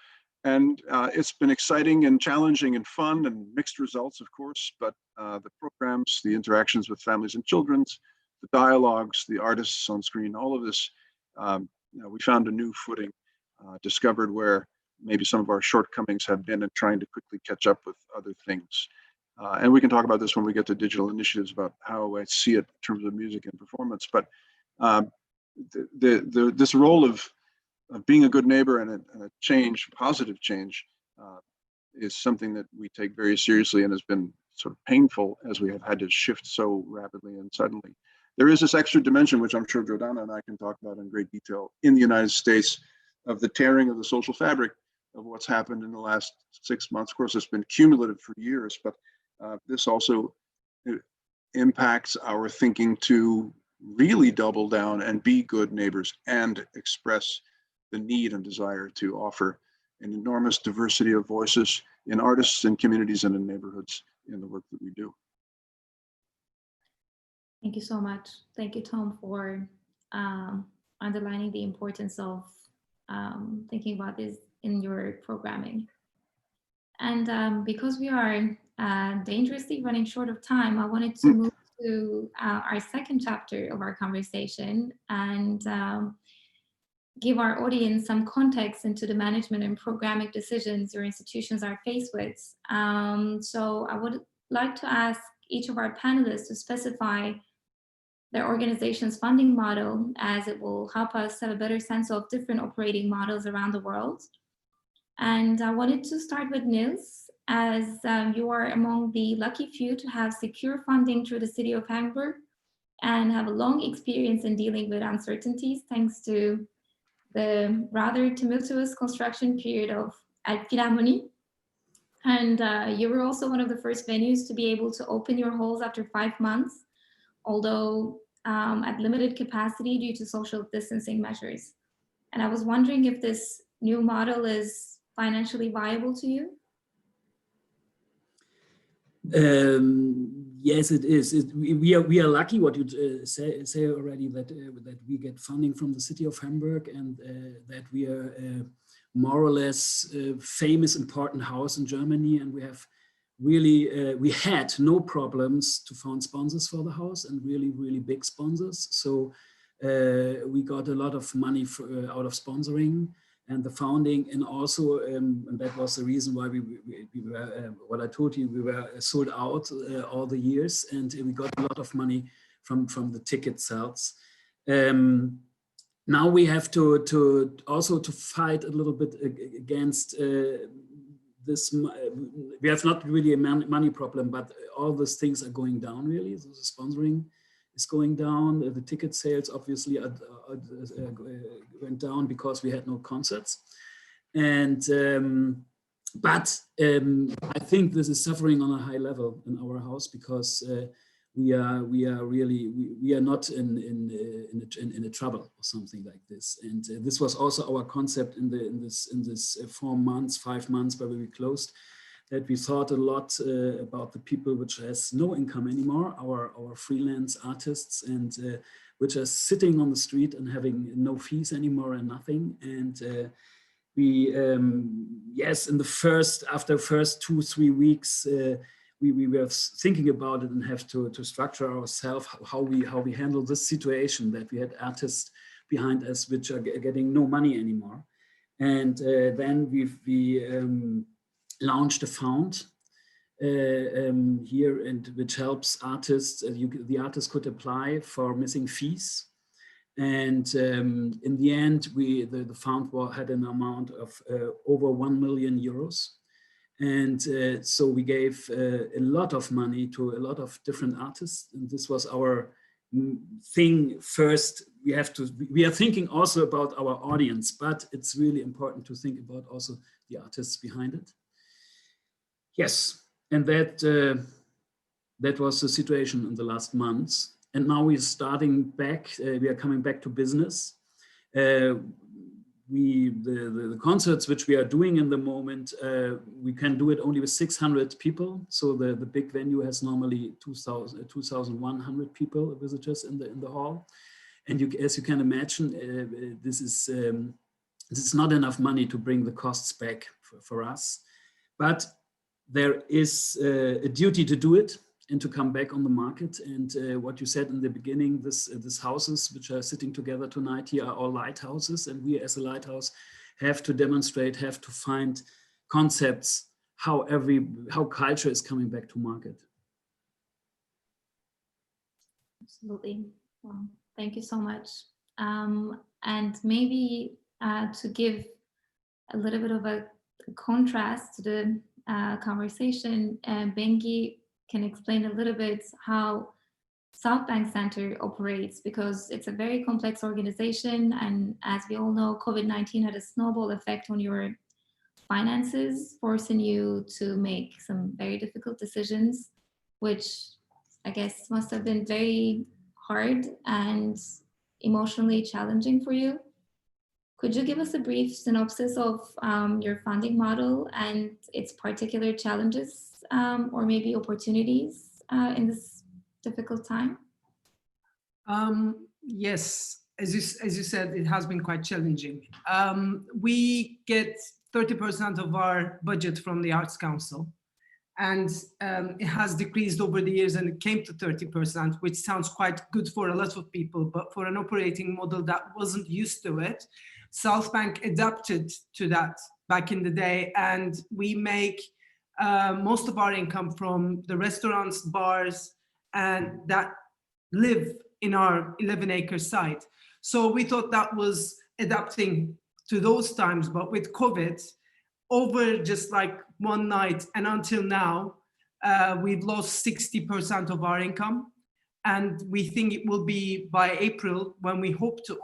And it's been exciting and challenging and fun and mixed results, of course, but the programs, the interactions with families and children, the dialogues, the artists on screen, all of this, we found a new footing, discovered where maybe some of our shortcomings have been, and trying to quickly catch up with other things. And we can talk about this when we get to digital initiatives, about how I see it in terms of music and performance. But this role of being a good neighbor and a change, positive change, is something that we take very seriously and has been sort of painful as we have had to shift so rapidly and suddenly. There is this extra dimension, which I'm sure Jordana and I can talk about in great detail, in the United States, of the tearing of the social fabric of what's happened in the last 6 months. Of course, it's been cumulative for years, but this also impacts our thinking to really double down and be good neighbors and express the need and desire to offer an enormous diversity of voices in artists and communities and in neighborhoods in the work that we do. Thank you so much. Thank you, Tom, for underlining the importance of thinking about this in your programming. And because we are dangerously running short of time, I wanted to move to our second chapter of our conversation and give our audience some context into the management and programming decisions your institutions are faced with. So I would like to ask each of our panelists to specify their organization's funding model, as it will help us have a better sense of different operating models around the world. And I wanted to start with Nils, as you are among the lucky few to have secure funding through the city of Hamburg and have a long experience in dealing with uncertainties thanks to the rather tumultuous construction period of Philharmonie. And you were also one of the first venues to be able to open your halls after 5 months, although at limited capacity due to social distancing measures. And I was wondering if this new model is financially viable to you? Yes, it is. We are lucky, what you say already, that we get funding from the city of Hamburg, and that we are more or less famous, important house in Germany, and we have really, we had no problems to find sponsors for the house, and really big sponsors. So we got a lot of money out of sponsoring and the founding, and also, and that was the reason why we were, what I told you, we were sold out all the years, and we got a lot of money from the ticket sales. Now we have to also fight a little bit against this. We have not really a money problem, but all these things are going down really. So the sponsoring is going down. The ticket sales obviously went down because we had no concerts. And but I think this is suffering on a high level in our house, because we are not in a trouble or something like this. And this was also our concept in this 4 months, 5 months where we closed, that we thought a lot about the people which has no income anymore, our freelance artists, and which are sitting on the street and having no fees anymore and nothing. And we, yes, after first 2-3 weeks, we were thinking about it and have to structure ourselves how we handle this situation, that we had artists behind us which are getting no money anymore. And then we launched a fund here, and which helps artists. The artists could apply for missing fees. And in the end, the fund had an amount of over 1 million euros. And so we gave a lot of money to a lot of different artists. And this was our thing first. We are thinking also about our audience, but it's really important to think about also the artists behind it. Yes, and that was the situation in the last months. And now we're starting back, we are coming back to business. The concerts which we are doing in the moment, we can do it only with 600 people. So the big venue has normally 2,100 people, visitors in the hall. And as you can imagine, this is not enough money to bring the costs back for us. But there is a duty to do it and to come back on the market. And what you said in the beginning, these houses which are sitting together tonight here are all lighthouses, and we as a lighthouse have to demonstrate, have to find concepts how culture is coming back to market. Absolutely. Well, thank you so much. And maybe to give a little bit of a contrast to the conversation, Bengi can explain a little bit how Southbank Center operates, because it's a very complex organization, and as we all know, COVID-19 had a snowball effect on your finances, forcing you to make some very difficult decisions, which I guess must have been very hard and emotionally challenging for you. Could you give us a brief synopsis of your funding model and its particular challenges or maybe opportunities in this difficult time? Yes, as you said, it has been quite challenging. We get 30% of our budget from the Arts Council, and it has decreased over the years, and it came to 30%, which sounds quite good for a lot of people, but for an operating model that wasn't used to it, Southbank adapted to that back in the day, and we make most of our income from the restaurants, bars, and that live in our 11-acre site. So we thought that was adapting to those times, but with COVID, over just like one night and until now, we've lost 60% of our income. And we think it will be by April, when we hope to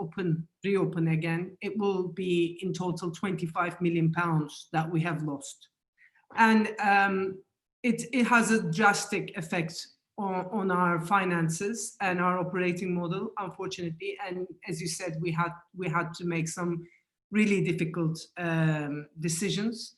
reopen again, it will be in total 25 million pounds that we have lost. And it has a drastic effect on our finances and our operating model, unfortunately. And as you said, we had to make some really difficult decisions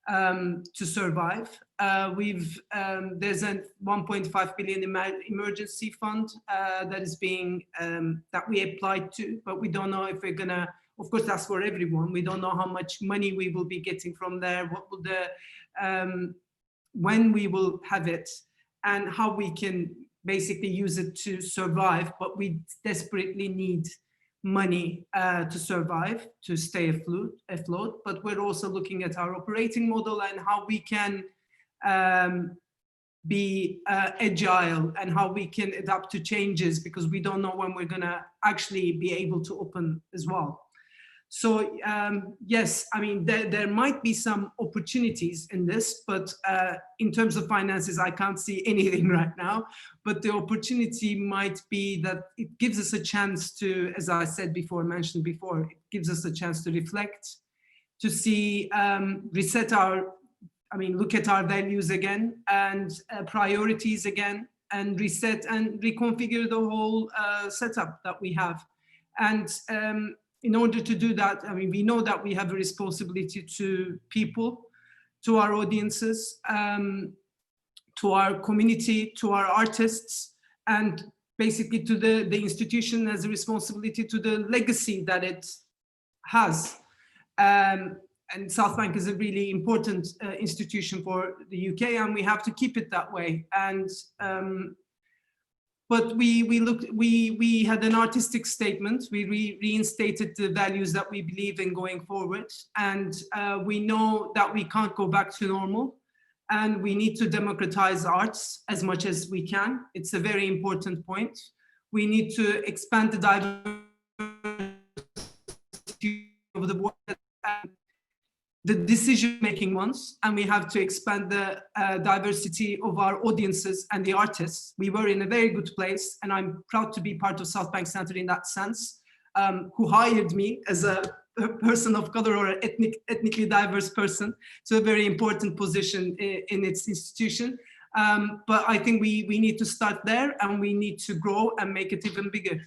to survive. There's a 1.5 billion emergency fund that is being that we applied to, but we don't know if we're gonna. Of course, that's for everyone. We don't know how much money we will be getting from there. What will the when we will have it, and how we can basically use it to survive. But we desperately need money to survive, to stay afloat. But we're also looking at our operating model and how we can be agile and how we can adapt to changes, because we don't know when we're gonna actually be able to open as well. So yes, I mean, there might be some opportunities in this, but in terms of finances, I can't see anything right now. But the opportunity might be that it gives us a chance to, as I said before, mentioned before, it gives us a chance to reflect, to see, reset our, I mean, look at our values again and priorities again, and reset and reconfigure the whole setup that we have. And in order to do that, I mean, we know that we have a responsibility to people, to our audiences, to our community, to our artists, and basically to the institution as a responsibility to the legacy that it has. And Southbank is a really important institution for the UK, and we have to keep it that way. And but we had an artistic statement. We reinstated the values that we believe in going forward, and we know that we can't go back to normal, and we need to democratize arts as much as we can. It's a very important point. We need to expand the diversity of the board, the decision-making ones, and we have to expand the diversity of our audiences and the artists. We were in a very good place, and I'm proud to be part of Southbank Center in that sense, who hired me as a person of color or an ethnically diverse person to a very important position in its institution. But I think we need to start there, and we need to grow and make it even bigger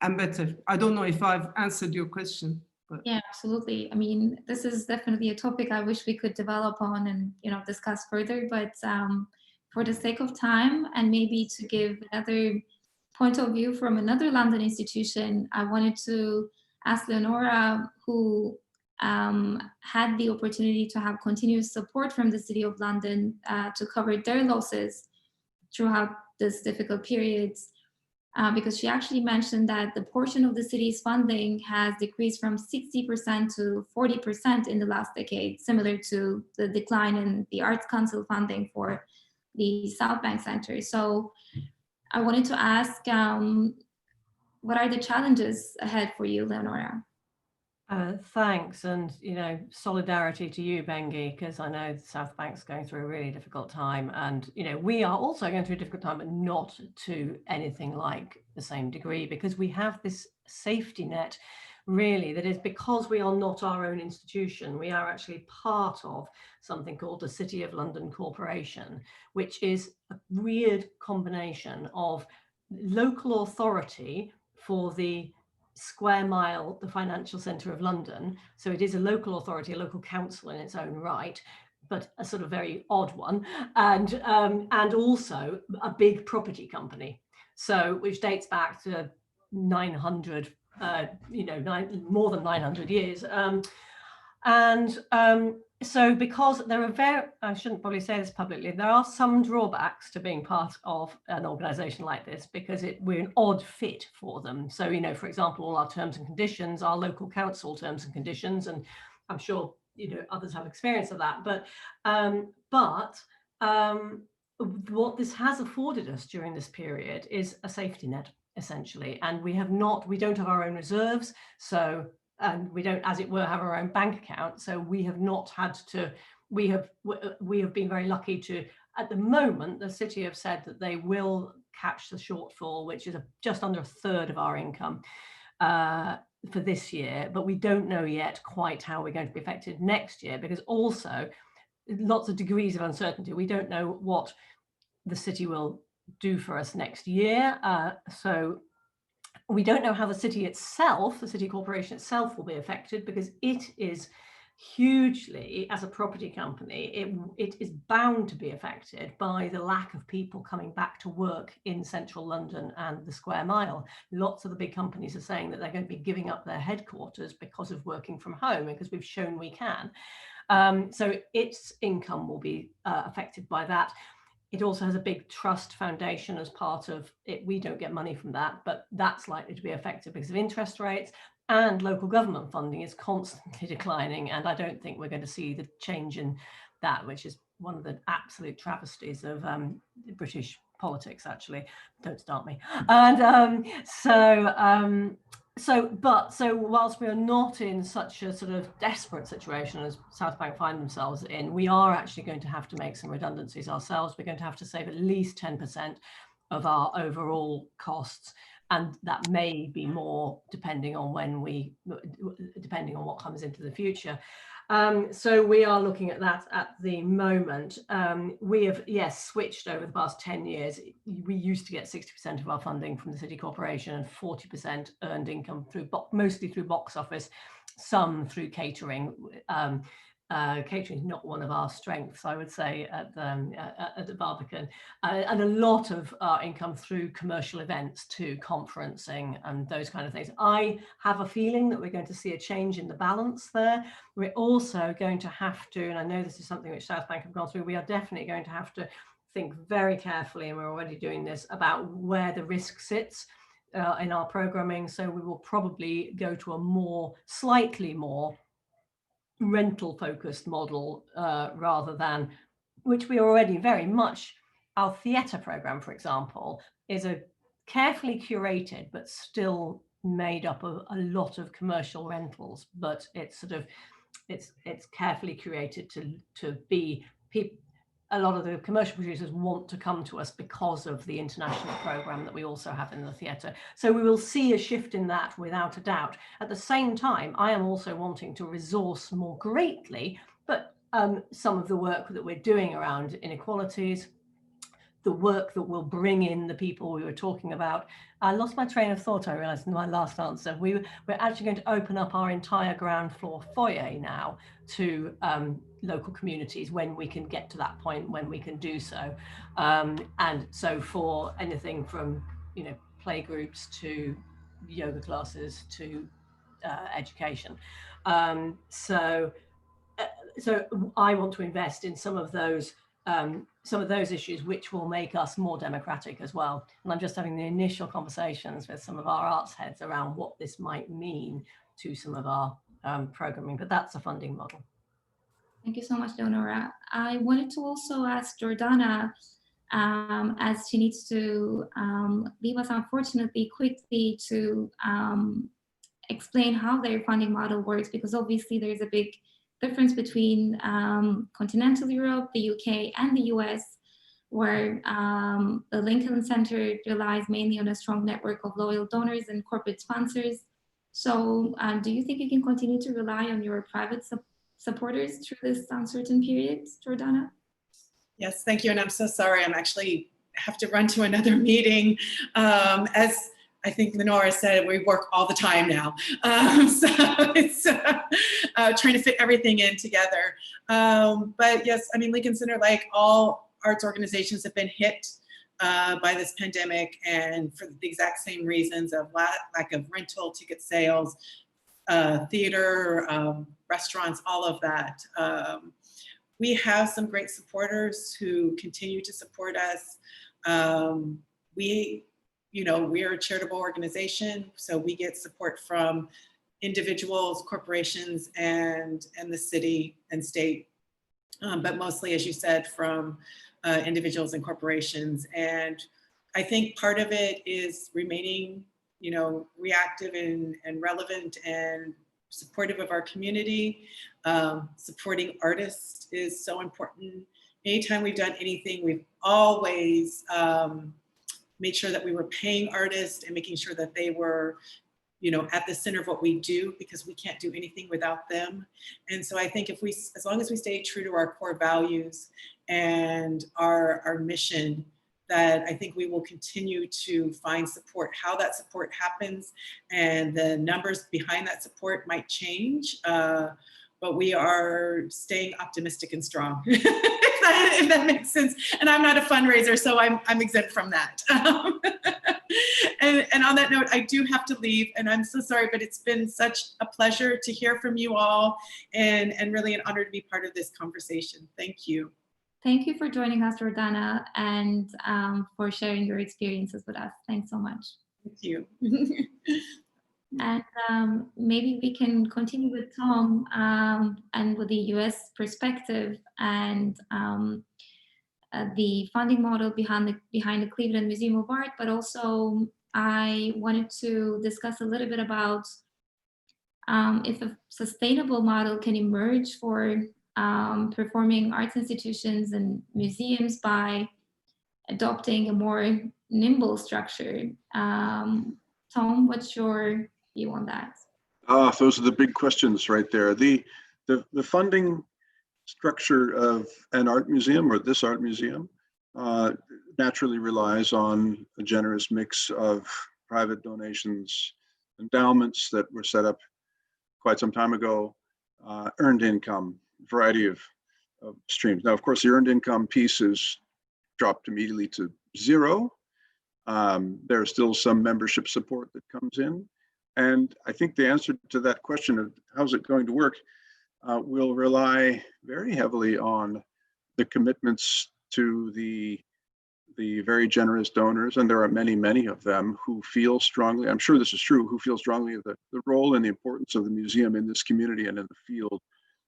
and better. I don't know if I've answered your question. But. Yeah, absolutely. I mean, this is definitely a topic I wish we could develop on and, you know, discuss further. But for the sake of time, and maybe to give another point of view from another London institution, I wanted to ask Leonora, who had the opportunity to have continuous support from the City of London to cover their losses throughout this difficult periods. Because she actually mentioned that the portion of the city's funding has decreased from 60% to 40% in the last decade, similar to the decline in the Arts Council funding for the Southbank Center. So I wanted to ask, what are the challenges ahead for you, Leonora? Thanks, and solidarity to you, Bengi, because I know Southbank's going through a really difficult time, and we are also going through a difficult time, but not to anything like the same degree, because we have this safety net, really, that is because we are not our own institution. We are actually part of something called the City of London Corporation, which is a weird combination of local authority for the square mile, the financial centre of London. So it is a local authority, a local council in its own right, but a sort of very odd one, and also a big property company. So which dates back to 900, more than 900 years. So because there are I shouldn't probably say this publicly, there are some drawbacks to being part of an organisation like this, because we're an odd fit for them. So, for example, all our terms and conditions, our local council terms and conditions, and I'm sure, others have experience of that. But what this has afforded us during this period is a safety net, essentially. And we don't have our own reserves. So, and we don't, as it were, have our own bank account. So we have not had to, we have been very lucky to, at the moment, the city have said that they will catch the shortfall, which is just under a third of our income for this year. But we don't know yet quite how we're going to be affected next year, because also lots of degrees of uncertainty. We don't know what the city will do for us next year. So we don't know how the city itself, the city corporation itself, will be affected, because it is hugely, as a property company, it is bound to be affected by the lack of people coming back to work in central London and the square mile. Lots of the big companies are saying that they're going to be giving up their headquarters because of working from home, because we've shown we can. So its income will be affected by that. It also has a big trust foundation as part of it. We don't get money from that, but that's likely to be affected because of interest rates, and local government funding is constantly declining. And I don't think we're going to see the change in that, which is one of the absolute travesties of British politics, actually. Don't start me. And so whilst we are not in such a sort of desperate situation as Southbank find themselves in, we are actually going to have to make some redundancies ourselves. We're going to have to save at least 10% of our overall costs, and that may be more depending on what comes into the future. So we are looking at that at the moment. We have, yes, switched over the past 10 years. We used to get 60% of our funding from the city corporation and 40% earned income through mostly through box office, some through catering. Catering is not one of our strengths, I would say, at the Barbican, and a lot of our income through commercial events too, conferencing and those kind of things. I have a feeling that we're going to see a change in the balance there. We're also going to have to, and I know this is something which Southbank have gone through, we are definitely going to have to think very carefully, and we're already doing this, about where the risk sits in our programming. So we will probably go to a slightly more rental focused model rather than, which we already very much, our theatre program, for example, is a carefully curated but still made up of a lot of commercial rentals, but it's sort of it's carefully curated to be people. A lot of the commercial producers want to come to us because of the international program that we also have in the theatre. So we will see a shift in that without a doubt. At the same time, I am also wanting to resource more greatly, but some of the work that we're doing around inequalities, the work that will bring in the people we were talking about. I lost my train of thought, I realized, in my last answer. We're actually going to open up our entire ground floor foyer now to local communities when we can get to that point, when we can do so. And so for anything from, play groups to yoga classes to education. So I want to invest in some of those issues which will make us more democratic as well. And I'm just having the initial conversations with some of our arts heads around what this might mean to some of our programming, but that's a funding model. Thank you so much, Leonora. I wanted to also ask Jordana, as she needs to leave us unfortunately quickly, to explain how their funding model works, because obviously there's a big difference between continental Europe, the UK, and the US, where the Lincoln Center relies mainly on a strong network of loyal donors and corporate sponsors. So do you think you can continue to rely on your private supporters through this uncertain period, Jordana? Yes, thank you. And I'm so sorry, I'm actually have to run to another meeting. As I think Leonora said, we work all the time now. So it's trying to fit everything in together. But yes, I mean, Lincoln Center, like all arts organizations, have been hit by this pandemic, and for the exact same reasons of lack of rental, ticket sales, theater, restaurants, all of that. We have some great supporters who continue to support us. We're a charitable organization, so we get support from individuals, corporations, and the city and state, but mostly, as you said, from individuals and corporations. And I think part of it is remaining, reactive and relevant and supportive of our community. Supporting artists is so important. Anytime we've done anything, we've always made sure that we were paying artists and making sure that they were, at the center of what we do, because we can't do anything without them. And so I think as long as we stay true to our core values and our mission, that I think we will continue to find support. How that support happens and the numbers behind that support might change, but we are staying optimistic and strong, if that makes sense. And I'm not a fundraiser, so I'm exempt from that. And on that note, I do have to leave, and I'm so sorry, but it's been such a pleasure to hear from you all, and really an honor to be part of this conversation. Thank you. Thank you for joining us, Jordana, and for sharing your experiences with us. Thanks so much. Thank you. And maybe we can continue with Tom and with the US perspective and the funding model behind the Cleveland Museum of Art, but also I wanted to discuss a little bit about if a sustainable model can emerge for performing arts institutions and museums by adopting a more nimble structure. Tom, what's your view on that? Those are the big questions right there. The funding structure of an art museum, or this art museum, naturally relies on a generous mix of private donations, endowments that were set up quite some time ago, earned income, variety of streams. Now, of course, the earned income piece is dropped immediately to zero. There's still some membership support that comes in. And I think the answer to that question of how's it going to work will rely very heavily on the commitments to the very generous donors, and there are many, many of them who feel strongly, I'm sure this is true, who feel strongly the role and the importance of the museum in this community and in the field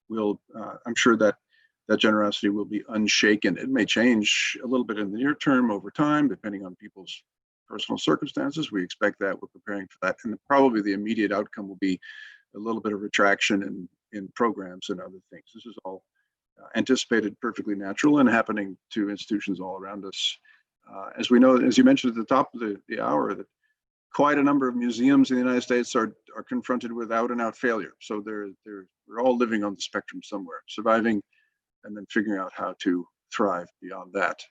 will, I'm sure that generosity will be unshaken. It may change a little bit in the near term over time, depending on people's personal circumstances. We expect that, we're preparing for that. And probably the immediate outcome will be a little bit of retraction in programs and other things. This is all anticipated, perfectly natural, and happening to institutions all around us. As we know, as you mentioned at the top of the hour, that quite a number of museums in the United States are confronted with out and out failure. So we're all living on the spectrum somewhere, surviving and then figuring out how to thrive beyond that.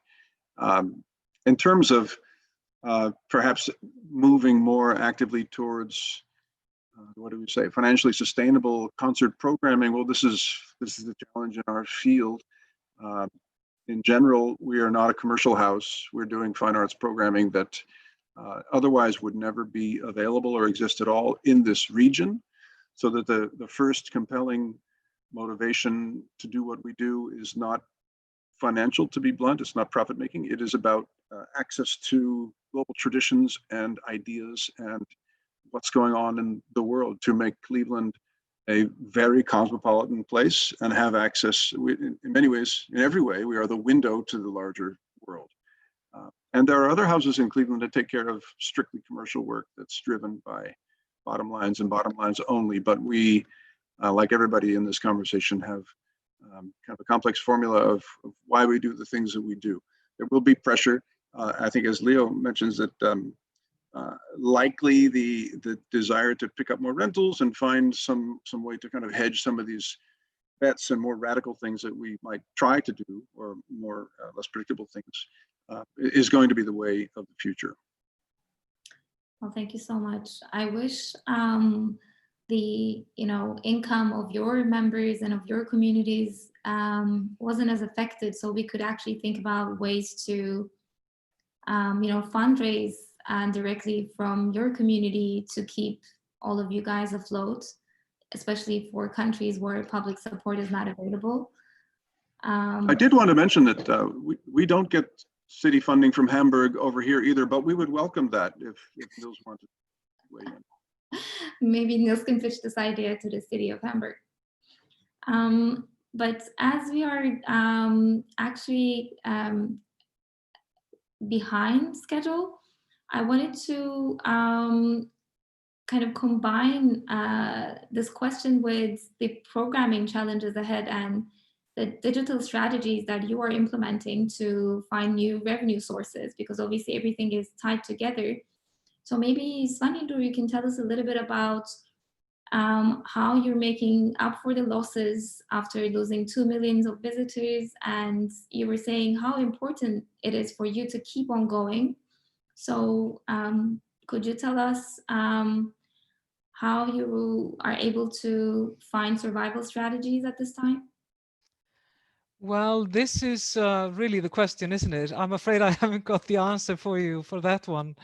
In terms of perhaps moving more actively towards what do we say, financially sustainable concert programming, well, this is the challenge in our field. In general, we are not a commercial house. We're doing fine arts programming that otherwise would never be available or exist at all in this region. So that the first compelling motivation to do what we do is not financial, to be blunt. It's not profit making. It is about access to global traditions and ideas and what's going on in the world to make Cleveland a very cosmopolitan place and have access. In many ways, in every way, we are the window to the larger world. And there are other houses in Cleveland that take care of strictly commercial work that's driven by bottom lines and bottom lines only. But we, like everybody in this conversation, have kind of a complex formula of why we do the things that we do. There will be pressure. I think, as Leo mentions, that likely the desire to pick up more rentals and find some way to kind of hedge some of these bets and more radical things that we might try to do, or more less predictable things, is going to be the way of the future. Well, thank you so much. I wish the income of your members and of your communities wasn't as affected, so we could actually think about ways to fundraise directly from your community to keep all of you guys afloat, especially for countries where public support is not available. I did want to mention that we don't get city funding from Hamburg over here either, but we would welcome that if Niels wanted to weigh in. Maybe Niels can pitch this idea to the city of Hamburg. But as we are actually behind schedule, I wanted to kind of combine this question with the programming challenges ahead and the digital strategies that you are implementing to find new revenue sources, because obviously everything is tied together. So maybe Svanhildur, you can tell us a little bit about how you're making up for the losses after losing 2 million of visitors, and you were saying how important it is for you to keep on going. So could you tell us how you are able to find survival strategies at this time? Well, this is really the question, isn't it? I'm afraid I haven't got the answer for you for that one.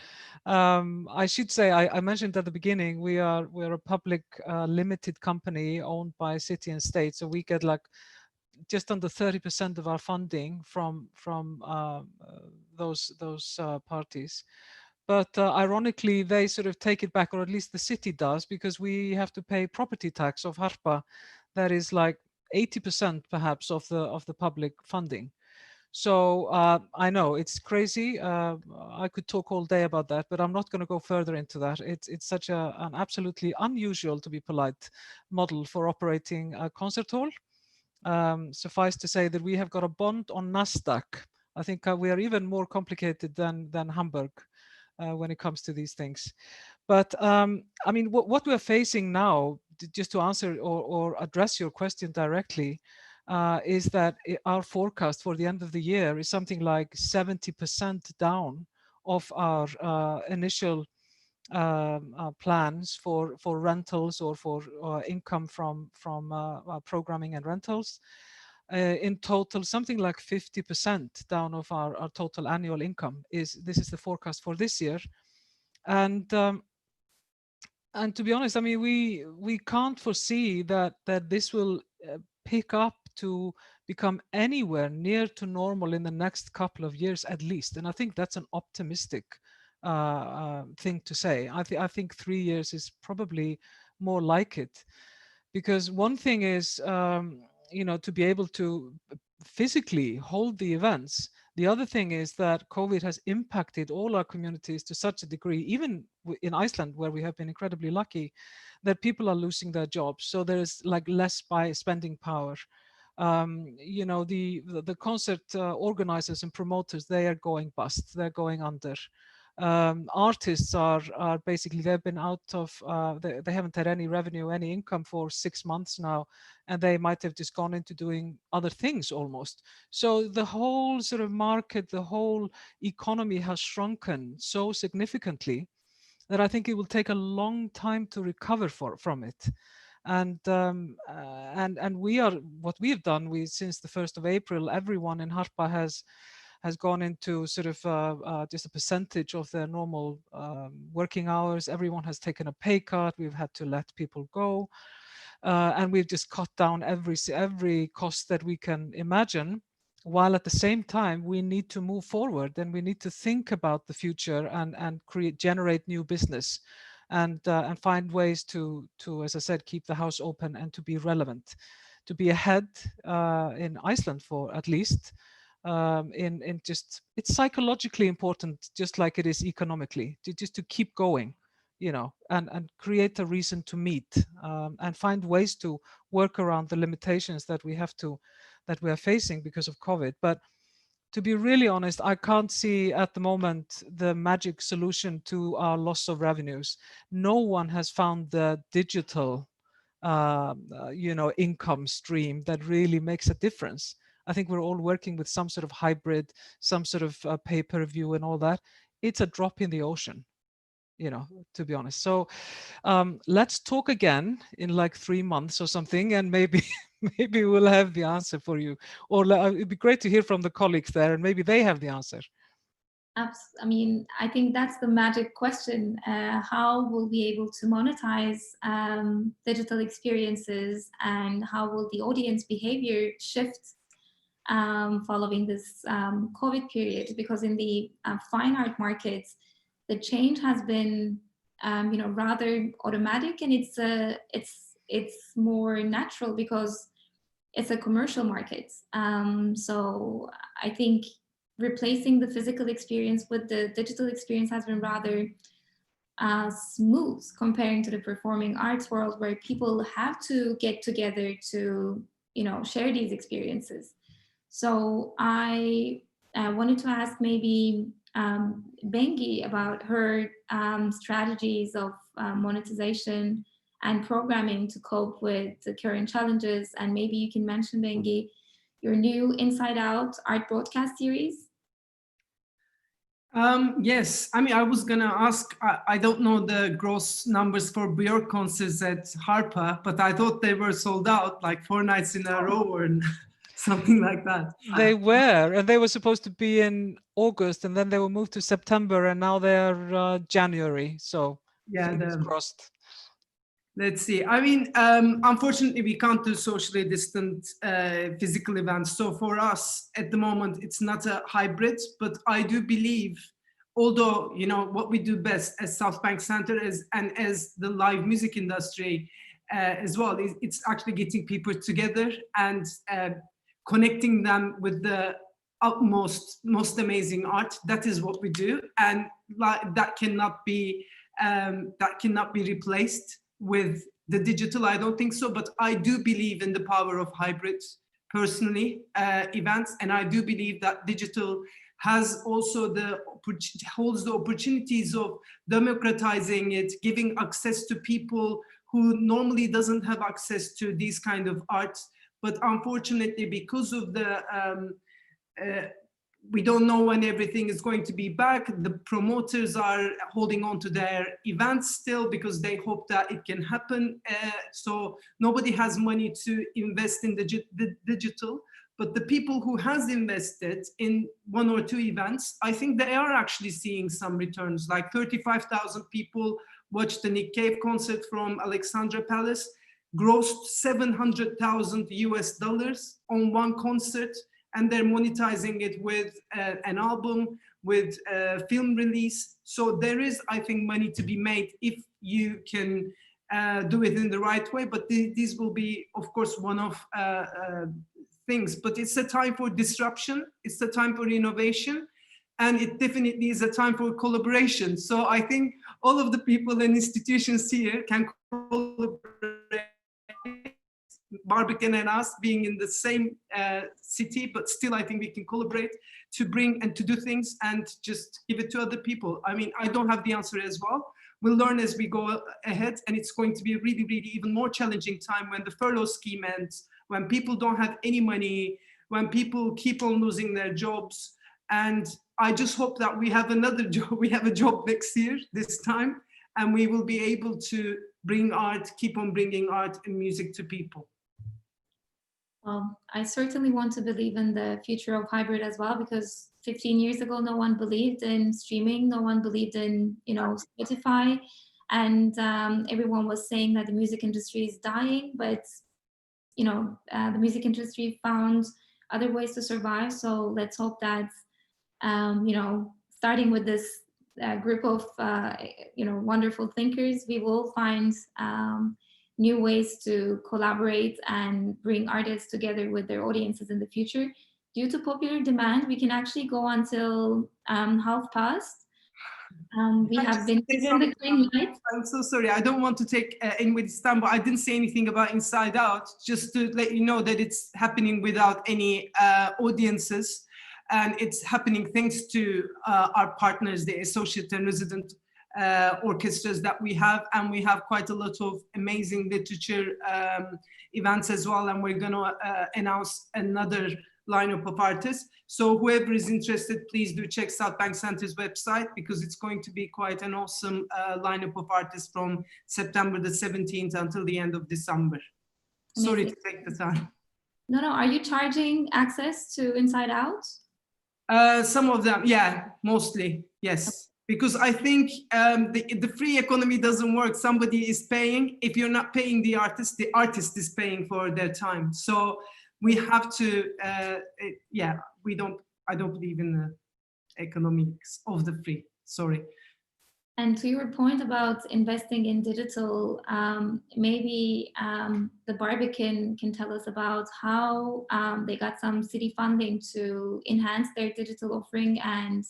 I should say, I mentioned at the beginning, we're a public limited company owned by city and state, so we get like just under 30% of our funding from those parties. But ironically, they sort of take it back, or at least the city does, because we have to pay property tax of Harpa. That is like 80% perhaps of the public funding. So I know it's crazy. I could talk all day about that, but I'm not going to go further into that. It's such an absolutely unusual, to be polite, model for operating a concert hall. Suffice to say that we have got a bond on Nasdaq. I think we are even more complicated than Hamburg when it comes to these things. But I mean, what we're facing now, just to answer or address your question directly, is that our forecast for the end of the year is something like 70% down of our initial plans for rentals or for income from programming and rentals. In total, something like 50% down of our total annual income. This is the forecast for this year. And to be honest, I mean, we can't foresee that this will pick up to become anywhere near to normal in the next couple of years at least. And I think that's an optimistic thing to say. I think 3 years is probably more like it, because one thing is, you know, to be able to physically hold the events. The other thing is that COVID has impacted all our communities to such a degree, even in Iceland, where we have been incredibly lucky, that people are losing their jobs. So there is like less spending power. You know, the concert organizers and promoters, they are going bust, they're going under. Artists are basically, they've been out of, they haven't had any revenue, any income for 6 months now, and they might have just gone into doing other things almost. So the whole sort of market, the whole economy has shrunken so significantly that I think it will take a long time to recover from it. And we are, what we have done, since the 1st of April, everyone in Harpa has gone into sort of just a percentage of their normal working hours. Everyone has taken a pay cut. We've had to let people go. And we've just cut down every cost that we can imagine, while at the same time we need to move forward and we need to think about the future and generate new business and find ways to, as I said, keep the house open and to be relevant, to be ahead in Iceland for at least. In just, it's psychologically important, just like it is economically, to keep going, you know, and create a reason to meet and find ways to work around the limitations that we are facing because of COVID. But to be really honest, I can't see at the moment the magic solution to our loss of revenues. No one has found the digital, you know, income stream that really makes a difference. I think we're all working with some sort of hybrid, some sort of pay-per-view and all that. It's a drop in the ocean, you know, to be honest. So let's talk again in like 3 months or something, and maybe we'll have the answer for you. Or it'd be great to hear from the colleagues there, and maybe they have the answer. I mean, I think that's the magic question. How will we be able to monetize digital experiences, and how will the audience behavior shift following this COVID period? Because in the fine art markets, the change has been, you know, rather automatic, and it's more natural because it's a commercial market. So I think replacing the physical experience with the digital experience has been rather smooth comparing to the performing arts world, where people have to get together to, you know, share these experiences. So I wanted to ask maybe Bengi about her strategies of monetization and programming to cope with the current challenges. And maybe you can mention, Bengi, your new Inside Out art broadcast series. Yes, I mean, I was gonna ask, I don't know the gross numbers for Björk concerts at Harpa, but I thought they were sold out like 4 nights in a row. And something like that. They were, and they were supposed to be in August, and then they were moved to September, and now they're January. So Yeah, fingers crossed. let's see. I mean, unfortunately, we can't do socially distant physical events. So for us, at the moment, it's not a hybrid. But I do believe, although what we do best as Southbank Center and as the live music industry as well, it's actually getting people together and connecting them with the utmost, most amazing art. That is what we do, and that cannot be replaced with the digital. I don't think so, but I do believe in the power of hybrid, personally, events, and I do believe that digital has also holds the opportunities of democratizing it, giving access to people who normally doesn't have access to these kind of arts. But unfortunately, because of the we don't know when everything is going to be back. The promoters are holding on to their events still because they hope that it can happen. So nobody has money to invest in the digital. But the people who has invested in 1 or 2 events, I think they are actually seeing some returns. Like 35,000 people watched the Nick Cave concert from Alexandra Palace, grossed $700,000 on one concert. And they're monetizing it with an album, with a film release. So there is, I think, money to be made if you can do it in the right way. But these will be, of course, one-off things. But it's a time for disruption. It's a time for innovation. And it definitely is a time for collaboration. So I think all of the people and institutions here can collaborate. Barbican and us being in the same city, but still I think we can collaborate to bring and to do things and just give it to other people. I mean, I don't have the answer as well. We'll learn as we go ahead, and it's going to be a really, really even more challenging time when the furlough scheme ends, when people don't have any money, when people keep on losing their jobs. And I just hope that we have another job, we have a job next year, this time, and we will be able to bring art, keep on bringing art and music to people. Well, I certainly want to believe in the future of hybrid as well, because 15 years ago, no one believed in streaming. No one believed in, Spotify. And everyone was saying that the music industry is dying, but, the music industry found other ways to survive. So let's hope that, starting with this group of, wonderful thinkers, we will find new ways to collaborate and bring artists together with their audiences in the future. Due to popular demand, we can actually go until past. We have been given the green light. I'm so sorry. I don't want to take anybody's time, but I didn't say anything about Inside Out, just to let you know that it's happening without any audiences. And it's happening thanks to our partners, the associate and resident orchestras that we have, and we have quite a lot of amazing literature events as well, and we're going to announce another lineup of artists. So whoever is interested, please do check Southbank Center's website, because it's going to be quite an awesome lineup of artists from September the 17th until the end of December. Amazing. Sorry to take the time. No, are you charging access to Inside Out? Some of them, yeah, mostly, yes. Because I think the free economy doesn't work. Somebody is paying. If you're not paying the artist is paying for their time. So we have to, I don't believe in the economics of the free, sorry. And to your point about investing in digital, maybe the Barbican can tell us about how they got some city funding to enhance their digital offering and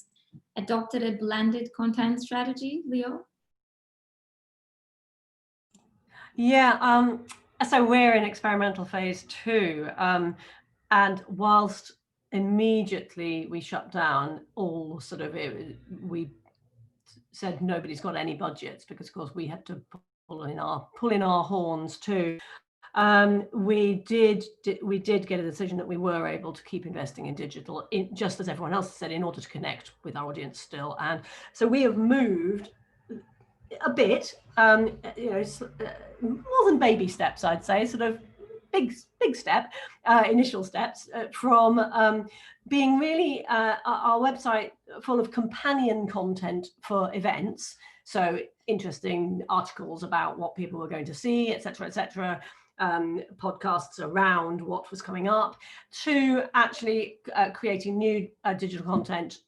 adopted a blended content strategy, Leo? Yeah, so we're in experimental phase 2. And whilst immediately we shut down all we said nobody's got any budgets, because of course we had to pull in our horns too. We did get a decision that we were able to keep investing in digital, just as everyone else said, in order to connect with our audience still. And so we have moved a bit, more than baby steps, I'd say, sort of big step, initial steps from being really our website full of companion content for events. So interesting articles about what people were going to see, etc., podcasts around what was coming up, to actually creating new digital content,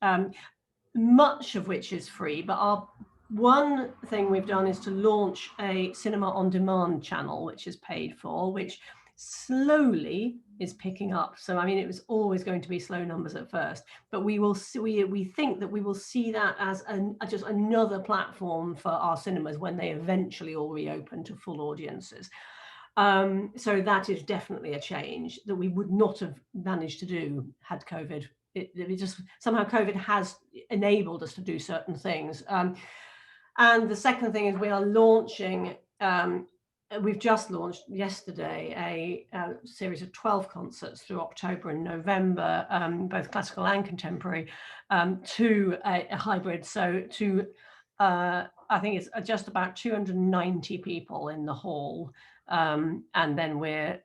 much of which is free. But one thing we've done is to launch a cinema on demand channel, which is paid for, which slowly is picking up. So I mean, it was always going to be slow numbers at first, but we will see, we think that we will see that as just another platform for our cinemas when they eventually all reopen to full audiences. So that is definitely a change that we would not have managed to do had COVID. It just somehow COVID has enabled us to do certain things. And the second thing is we are launching, we've just launched yesterday a series of 12 concerts through October and November, both classical and contemporary, to a hybrid. So to, I think it's just about 290 people in the hall. And then we're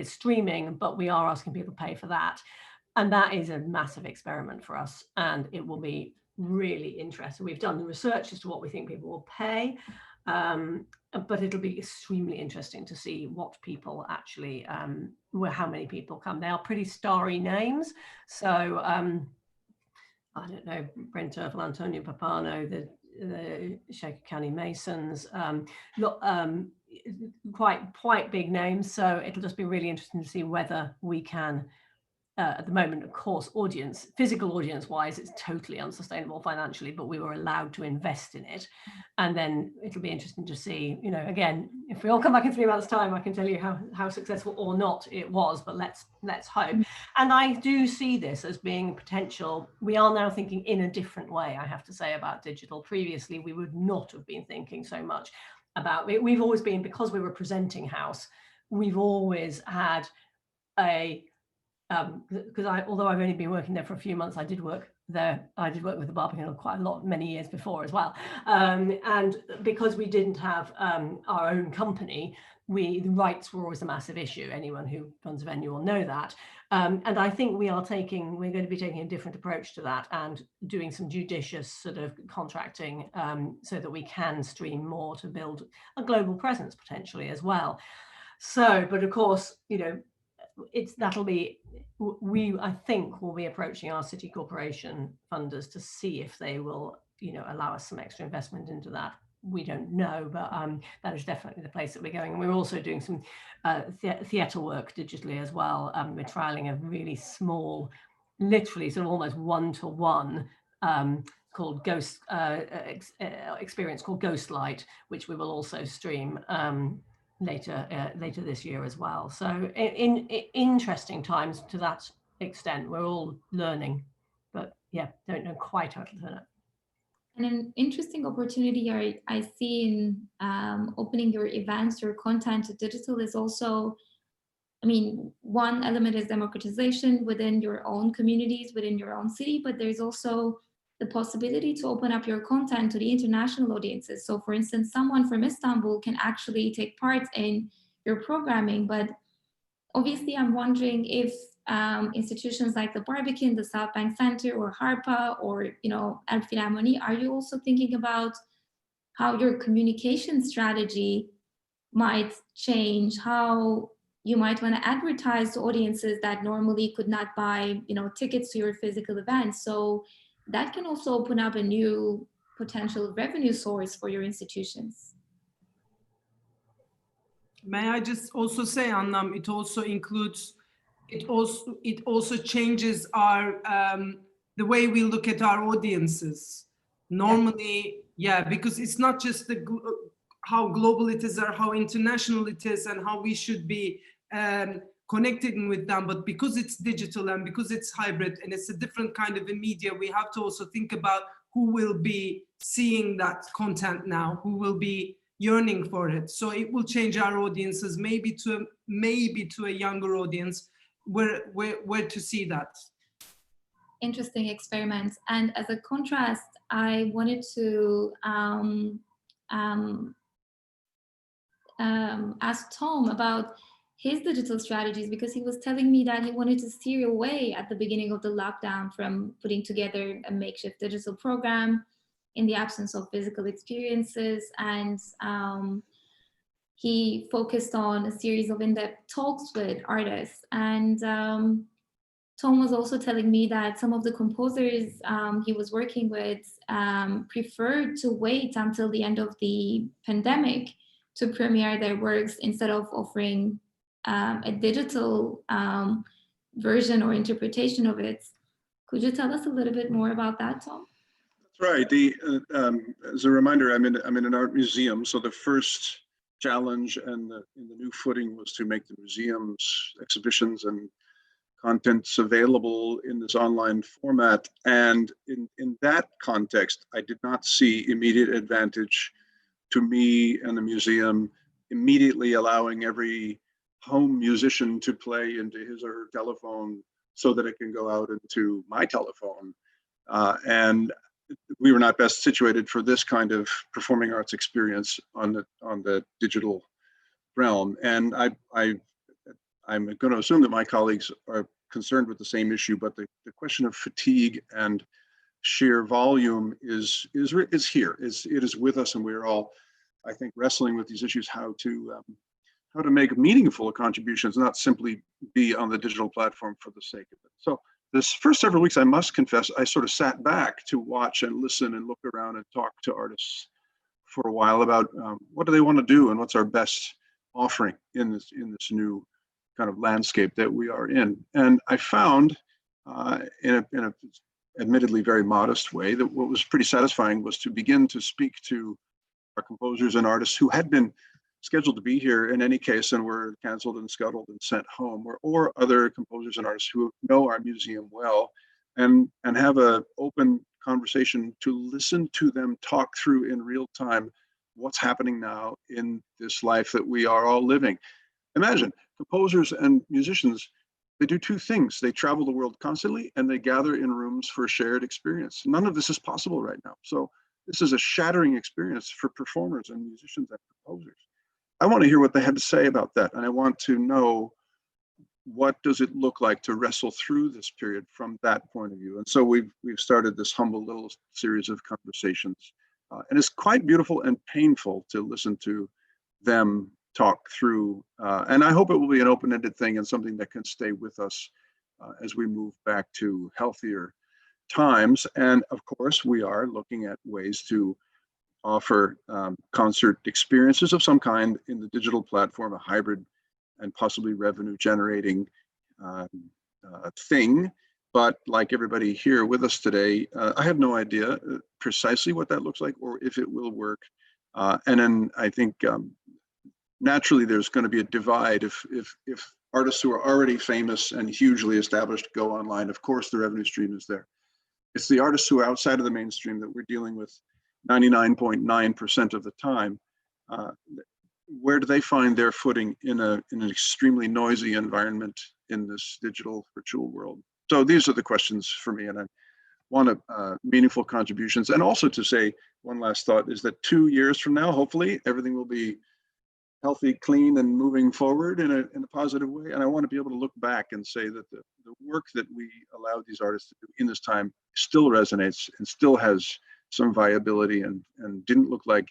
streaming, but we are asking people to pay for that. And that is a massive experiment for us. And it will be really interesting. We've done the research as to what we think people will pay. But it'll be extremely interesting to see what people actually, how many people come. They are pretty starry names. So I don't know, Bryn Terfel, Antonio Papano, the Shaker County Masons, quite big names. So it'll just be really interesting to see whether we can, at the moment, of course, physical audience wise, it's totally unsustainable financially, but we were allowed to invest in it. And then it'll be interesting to see, you know, again, if we all come back in 3 months' time, I can tell you how successful or not it was, but let's hope. And I do see this as being potential. We are now thinking in a different way, I have to say, about digital. Previously, we would not have been thinking so much about it. We've always been, because we were presenting house, we've always had because although I've only been working there for a few months, I did work with the Barbican quite a lot, many years before as well. And because we didn't have our own company, the rights were always a massive issue. Anyone who runs a venue will know that. And I think we're going to be taking a different approach to that and doing some judicious sort of contracting so that we can stream more to build a global presence potentially as well. So, but of course, you know, I think we'll be approaching our city corporation funders to see if they will, you know, allow us some extra investment into that. We don't know, but that is definitely the place that we're going. And we're also doing some theatre work digitally as well. We're trialing a really small, literally sort of almost one-to-one called Ghost experience called Ghostlight, which we will also stream later this year as well. So in interesting times to that extent. We're all learning, but yeah, don't know quite how to turn it. And an interesting opportunity I see in opening your events, your content to digital is also, I mean, one element is democratization within your own communities, within your own city, but there's also the possibility to open up your content to the international audiences. So for instance, someone from Istanbul can actually take part in your programming, but obviously I'm wondering if institutions like the Barbican, the Southbank Center, or HARPA, or Elbphilharmonie, are you also thinking about how your communication strategy might change, how you might want to advertise to audiences that normally could not buy tickets to your physical events? So that can also open up a new potential revenue source for your institutions. May I just also say, Annam, it also includes, it also changes our the way we look at our audiences. Normally, yeah, because it's not just how global it is or how international it is and how we should be connecting with them, but because it's digital and because it's hybrid and it's a different kind of a media, we have to also think about who will be seeing that content now, who will be yearning for it. So it will change our audiences, maybe to a younger audience, where to see that. Interesting experiments. And as a contrast, I wanted to ask Tom about his digital strategies, because he was telling me that he wanted to steer away at the beginning of the lockdown from putting together a makeshift digital program in the absence of physical experiences. And he focused on a series of in-depth talks with artists. And Tom was also telling me that some of the composers he was working with preferred to wait until the end of the pandemic to premiere their works instead of offering a digital version or interpretation of it. Could you tell us a little bit more about that, Tom? That's right. As a reminder, I'm in an art museum, so the first challenge and the new footing was to make the museum's exhibitions and contents available in this online format. And in that context, I did not see immediate advantage to me and the museum immediately allowing every home musician to play into his or her telephone so that it can go out into my telephone. And we were not best situated for this kind of performing arts experience on the digital realm. And I'm going to assume that my colleagues are concerned with the same issue, but the question of fatigue and sheer volume is here. It is with us, and we're all, I think, wrestling with these issues, how to make meaningful contributions, not simply be on the digital platform for the sake of it. So this first several weeks, I must confess, I sort of sat back to watch and listen and look around and talk to artists for a while about what do they want to do and what's our best offering in this new kind of landscape that we are in. And I found in a admittedly very modest way that what was pretty satisfying was to begin to speak to our composers and artists who had been scheduled to be here in any case and were canceled and scuttled and sent home, or other composers and artists who know our museum well, and have an open conversation to listen to them talk through in real time what's happening now in this life that we are all living. Imagine composers and musicians, they do two things. They travel the world constantly and they gather in rooms for shared experience. None of this is possible right now. So this is a shattering experience for performers and musicians and composers. I want to hear what they had to say about that. And I want to know, what does it look like to wrestle through this period from that point of view? And so we've started this humble little series of conversations. And it's quite beautiful and painful to listen to them talk through. And I hope it will be an open-ended thing and something that can stay with us as we move back to healthier times. And of course, we are looking at ways to offer concert experiences of some kind in the digital platform, a hybrid and possibly revenue generating thing. But like everybody here with us today, I have no idea precisely what that looks like or if it will work. And then I think naturally there's going to be a divide if artists who are already famous and hugely established go online. Of course, the revenue stream is there. It's the artists who are outside of the mainstream that we're dealing with 99.9% of the time. Where do they find their footing in an extremely noisy environment in this digital virtual world? So these are the questions for me, and I want meaningful contributions. And also to say one last thought is that 2 years from now, hopefully everything will be healthy, clean, and moving forward in a positive way. And I want to be able to look back and say that the work that we allowed these artists to do in this time still resonates and still has some viability and didn't look like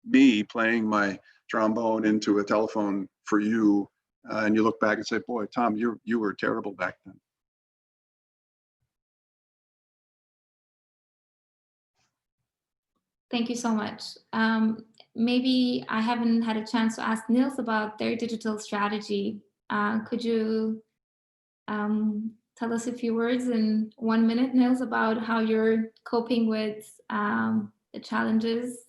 me playing my trombone into a telephone for you. And you look back and say, boy, Tom, you were terrible back then. Thank you so much. Maybe I haven't had a chance to ask Niels about their digital strategy. Could you tell us a few words in 1 minute, Niels, about how you're coping with the challenges?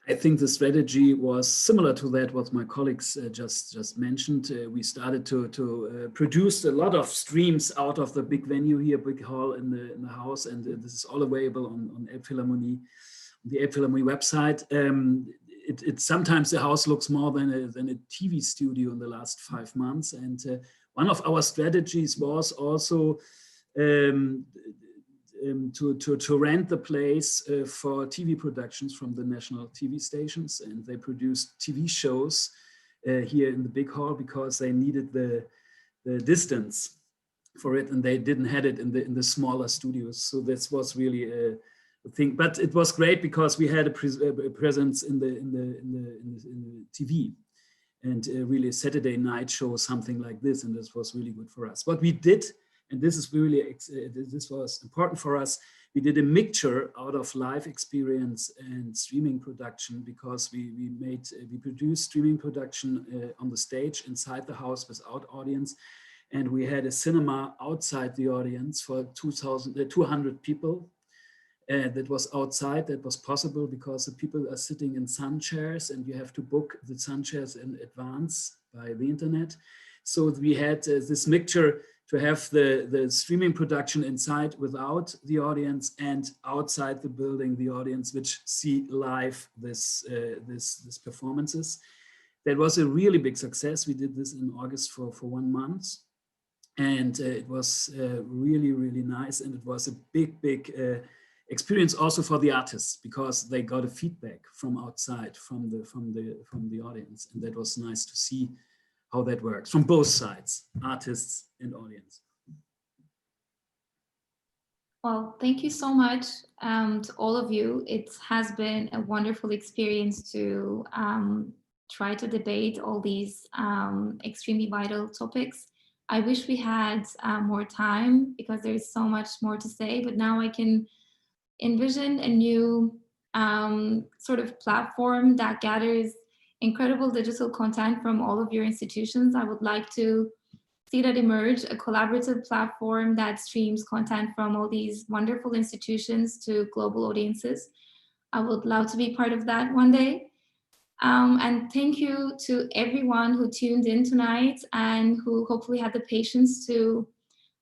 I think the strategy was similar to that what my colleagues just mentioned. We started to produce a lot of streams out of the big venue here, big hall in the house, and this is all available on Elbphilharmonie, the Elbphilharmonie website. Sometimes the house looks more than a TV studio in the last 5 months, and one of our strategies was also to rent the place for TV productions from the national TV stations, and they produced TV shows here in the big hall because they needed the distance for it, and they didn't have it in the smaller studios. So this was really a thing. But it was great because we had a presence in the TV, and really a Saturday night show, something like this, and this was really good for us. What we did, and this is really this was important for us, we did a mixture out of live experience and streaming production, because we produced streaming production on the stage inside the house without audience, and we had a cinema outside the audience for 200 people. That was outside. That was possible because the people are sitting in sun chairs, and you have to book the sun chairs in advance by the internet. So we had this mixture to have the streaming production inside without the audience, and outside the building the audience, which see live this performances. That was a really big success. We did this in August for 1 month, and it was really, really nice, and it was a big experience also for the artists, because they got a feedback from outside, from the audience, and that was nice to see how that works from both sides, artists and audience. Well, thank you so much to all of you. It has been a wonderful experience to try to debate all these extremely vital topics. I wish we had more time, because there is so much more to say, but now I can envision a new sort of platform that gathers incredible digital content from all of your institutions. I would like to see that emerge, a collaborative platform that streams content from all these wonderful institutions to global audiences. I would love to be part of that one day. And thank you to everyone who tuned in tonight and who hopefully had the patience to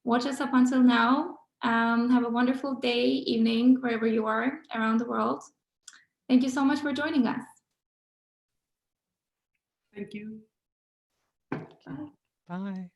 watch us up until now. Have a wonderful day, evening, wherever you are around the world. Thank you so much for joining us. Thank you. Bye.